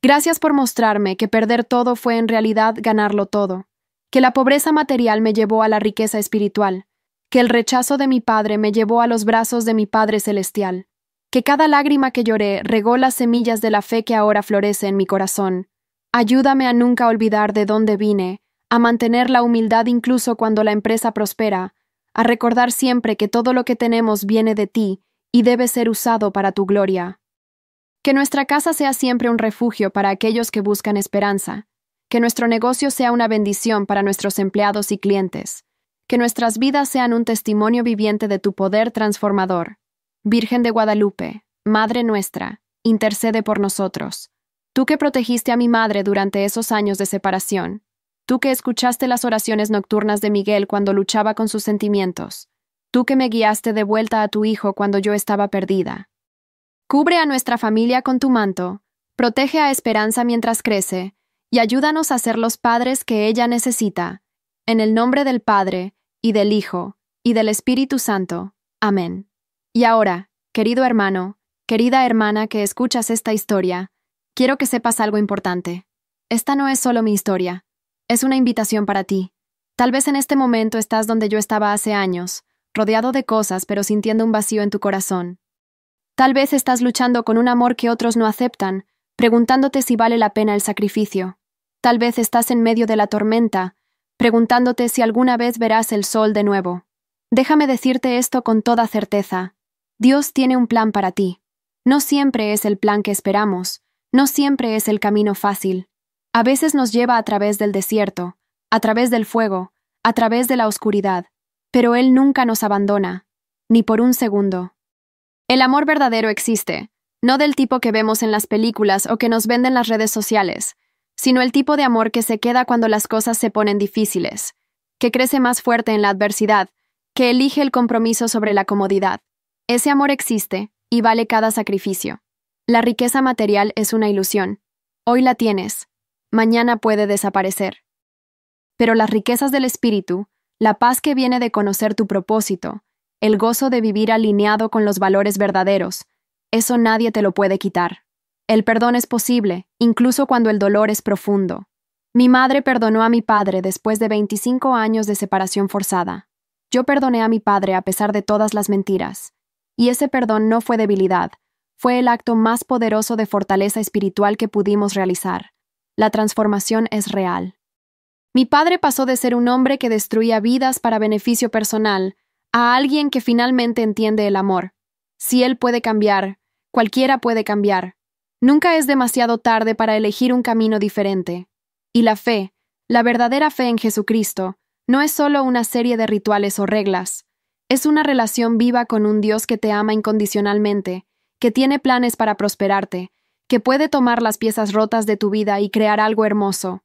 Gracias por mostrarme que perder todo fue en realidad ganarlo todo, que la pobreza material me llevó a la riqueza espiritual, que el rechazo de mi Padre me llevó a los brazos de mi Padre Celestial, que cada lágrima que lloré regó las semillas de la fe que ahora florece en mi corazón. Ayúdame a nunca olvidar de dónde vine, a mantener la humildad incluso cuando la empresa prospera, a recordar siempre que todo lo que tenemos viene de ti y debe ser usado para tu gloria. Que nuestra casa sea siempre un refugio para aquellos que buscan esperanza, que nuestro negocio sea una bendición para nuestros empleados y clientes, que nuestras vidas sean un testimonio viviente de tu poder transformador. Virgen de Guadalupe, Madre nuestra, intercede por nosotros. Tú que protegiste a mi madre durante esos años de separación, tú que escuchaste las oraciones nocturnas de Miguel cuando luchaba con sus sentimientos, tú que me guiaste de vuelta a tu hijo cuando yo estaba perdida. Cubre a nuestra familia con tu manto, protege a Esperanza mientras crece, y ayúdanos a ser los padres que ella necesita. En el nombre del Padre, y del Hijo, y del Espíritu Santo. Amén. Y ahora, querido hermano, querida hermana que escuchas esta historia, quiero que sepas algo importante. Esta no es solo mi historia, es una invitación para ti. Tal vez en este momento estás donde yo estaba hace años, rodeado de cosas pero sintiendo un vacío en tu corazón. Tal vez estás luchando con un amor que otros no aceptan, preguntándote si vale la pena el sacrificio. Tal vez estás en medio de la tormenta, preguntándote si alguna vez verás el sol de nuevo. Déjame decirte esto con toda certeza. Dios tiene un plan para ti. No siempre es el plan que esperamos, no siempre es el camino fácil. A veces nos lleva a través del desierto, a través del fuego, a través de la oscuridad, pero Él nunca nos abandona, ni por un segundo. El amor verdadero existe, no del tipo que vemos en las películas o que nos venden las redes sociales, sino el tipo de amor que se queda cuando las cosas se ponen difíciles, que crece más fuerte en la adversidad, que elige el compromiso sobre la comodidad. Ese amor existe y vale cada sacrificio. La riqueza material es una ilusión. Hoy la tienes, mañana puede desaparecer. Pero las riquezas del espíritu, la paz que viene de conocer tu propósito, el gozo de vivir alineado con los valores verdaderos, eso nadie te lo puede quitar. El perdón es posible, incluso cuando el dolor es profundo. Mi madre perdonó a mi padre después de 25 años de separación forzada. Yo perdoné a mi padre a pesar de todas las mentiras. Y ese perdón no fue debilidad, fue el acto más poderoso de fortaleza espiritual que pudimos realizar. La transformación es real. Mi padre pasó de ser un hombre que destruía vidas para beneficio personal a alguien que finalmente entiende el amor. Si él puede cambiar, cualquiera puede cambiar. Nunca es demasiado tarde para elegir un camino diferente. Y la fe, la verdadera fe en Jesucristo, no es solo una serie de rituales o reglas. Es una relación viva con un Dios que te ama incondicionalmente, que tiene planes para prosperarte, que puede tomar las piezas rotas de tu vida y crear algo hermoso.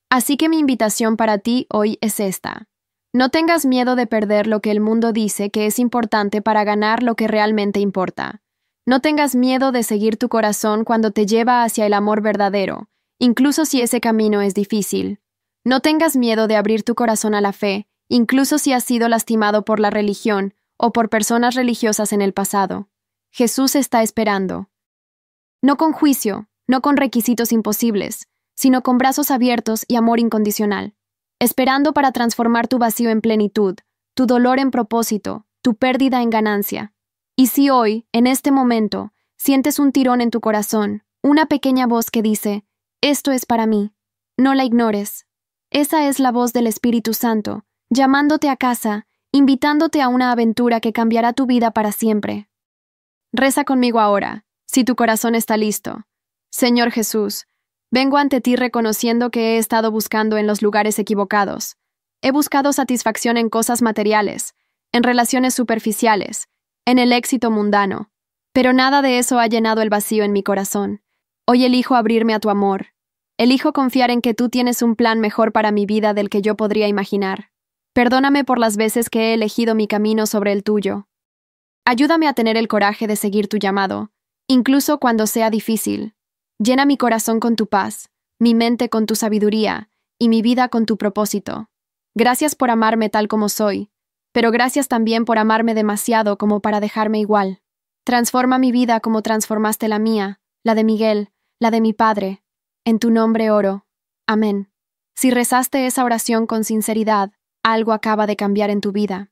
Así que mi invitación para ti hoy es esta. No tengas miedo de perder lo que el mundo dice que es importante para ganar lo que realmente importa. No tengas miedo de seguir tu corazón cuando te lleva hacia el amor verdadero, incluso si ese camino es difícil. No tengas miedo de abrir tu corazón a la fe, incluso si has sido lastimado por la religión o por personas religiosas en el pasado. Jesús está esperando. No con juicio, no con requisitos imposibles, sino con brazos abiertos y amor incondicional, esperando para transformar tu vacío en plenitud, tu dolor en propósito, tu pérdida en ganancia. Y si hoy, en este momento, sientes un tirón en tu corazón, una pequeña voz que dice, esto es para mí, no la ignores. Esa es la voz del Espíritu Santo, llamándote a casa, invitándote a una aventura que cambiará tu vida para siempre. Reza conmigo ahora, si tu corazón está listo. Señor Jesús, vengo ante ti reconociendo que he estado buscando en los lugares equivocados. He buscado satisfacción en cosas materiales, en relaciones superficiales, en el éxito mundano, pero nada de eso ha llenado el vacío en mi corazón. Hoy elijo abrirme a tu amor. Elijo confiar en que tú tienes un plan mejor para mi vida del que yo podría imaginar. Perdóname por las veces que he elegido mi camino sobre el tuyo. Ayúdame a tener el coraje de seguir tu llamado, incluso cuando sea difícil. Llena mi corazón con tu paz, mi mente con tu sabiduría y mi vida con tu propósito. Gracias por amarme tal como soy, pero gracias también por amarme demasiado como para dejarme igual. Transforma mi vida como transformaste la mía, la de Miguel, la de mi padre. En tu nombre oro. Amén. Si rezaste esa oración con sinceridad, algo acaba de cambiar en tu vida.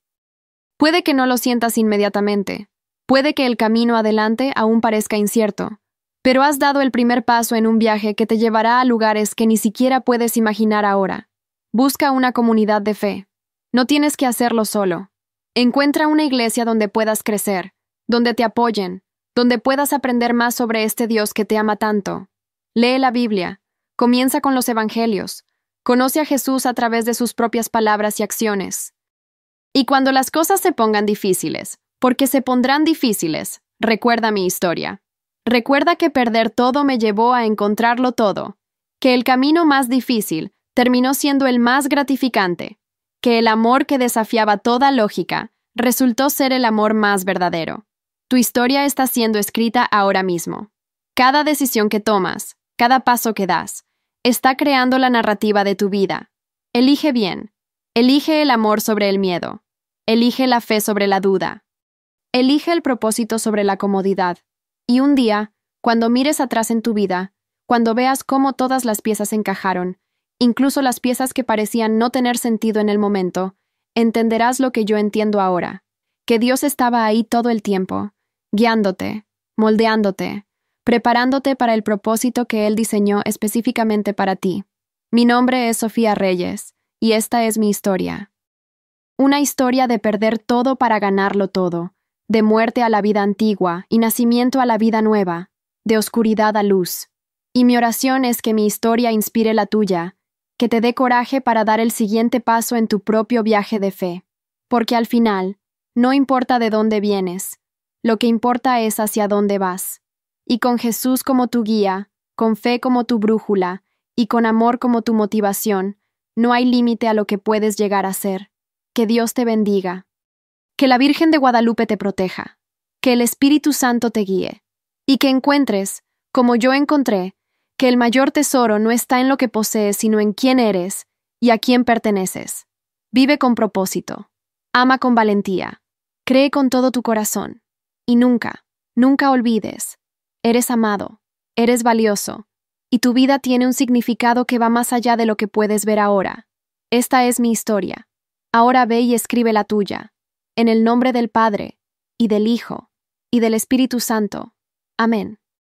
Puede que no lo sientas inmediatamente, puede que el camino adelante aún parezca incierto, pero has dado el primer paso en un viaje que te llevará a lugares que ni siquiera puedes imaginar ahora. Busca una comunidad de fe. No tienes que hacerlo solo. Encuentra una iglesia donde puedas crecer, donde te apoyen, donde puedas aprender más sobre este Dios que te ama tanto. Lee la Biblia, comienza con los Evangelios, conoce a Jesús a través de sus propias palabras y acciones. Y cuando las cosas se pongan difíciles, porque se pondrán difíciles, recuerda mi historia. Recuerda que perder todo me llevó a encontrarlo todo, que el camino más difícil terminó siendo el más gratificante, que el amor que desafiaba toda lógica resultó ser el amor más verdadero. Tu historia está siendo escrita ahora mismo. Cada decisión que tomas, cada paso que das, está creando la narrativa de tu vida. Elige bien. Elige el amor sobre el miedo. Elige la fe sobre la duda. Elige el propósito sobre la comodidad. Y un día, cuando mires atrás en tu vida, cuando veas cómo todas las piezas encajaron, incluso las piezas que parecían no tener sentido en el momento, entenderás lo que yo entiendo ahora, que Dios estaba ahí todo el tiempo, guiándote, moldeándote, preparándote para el propósito que Él diseñó específicamente para ti. Mi nombre es Sofía Reyes, y esta es mi historia. Una historia de perder todo para ganarlo todo, de muerte a la vida antigua y nacimiento a la vida nueva, de oscuridad a luz. Y mi oración es que mi historia inspire la tuya, que te dé coraje para dar el siguiente paso en tu propio viaje de fe. Porque al final, no importa de dónde vienes, lo que importa es hacia dónde vas. Y con Jesús como tu guía, con fe como tu brújula, y con amor como tu motivación, no hay límite a lo que puedes llegar a ser. Que Dios te bendiga. Que la Virgen de Guadalupe te proteja. Que el Espíritu Santo te guíe. Y que encuentres, como yo encontré, que el mayor tesoro no está en lo que posees, sino en quién eres y a quién perteneces. Vive con propósito. Ama con valentía. Cree con todo tu corazón. Y nunca, nunca olvides. Eres amado. Eres valioso. Y tu vida tiene un significado que va más allá de lo que puedes ver ahora. Esta es mi historia. Ahora ve y escribe la tuya. En el nombre del Padre, y del Hijo, y del Espíritu Santo. Amén.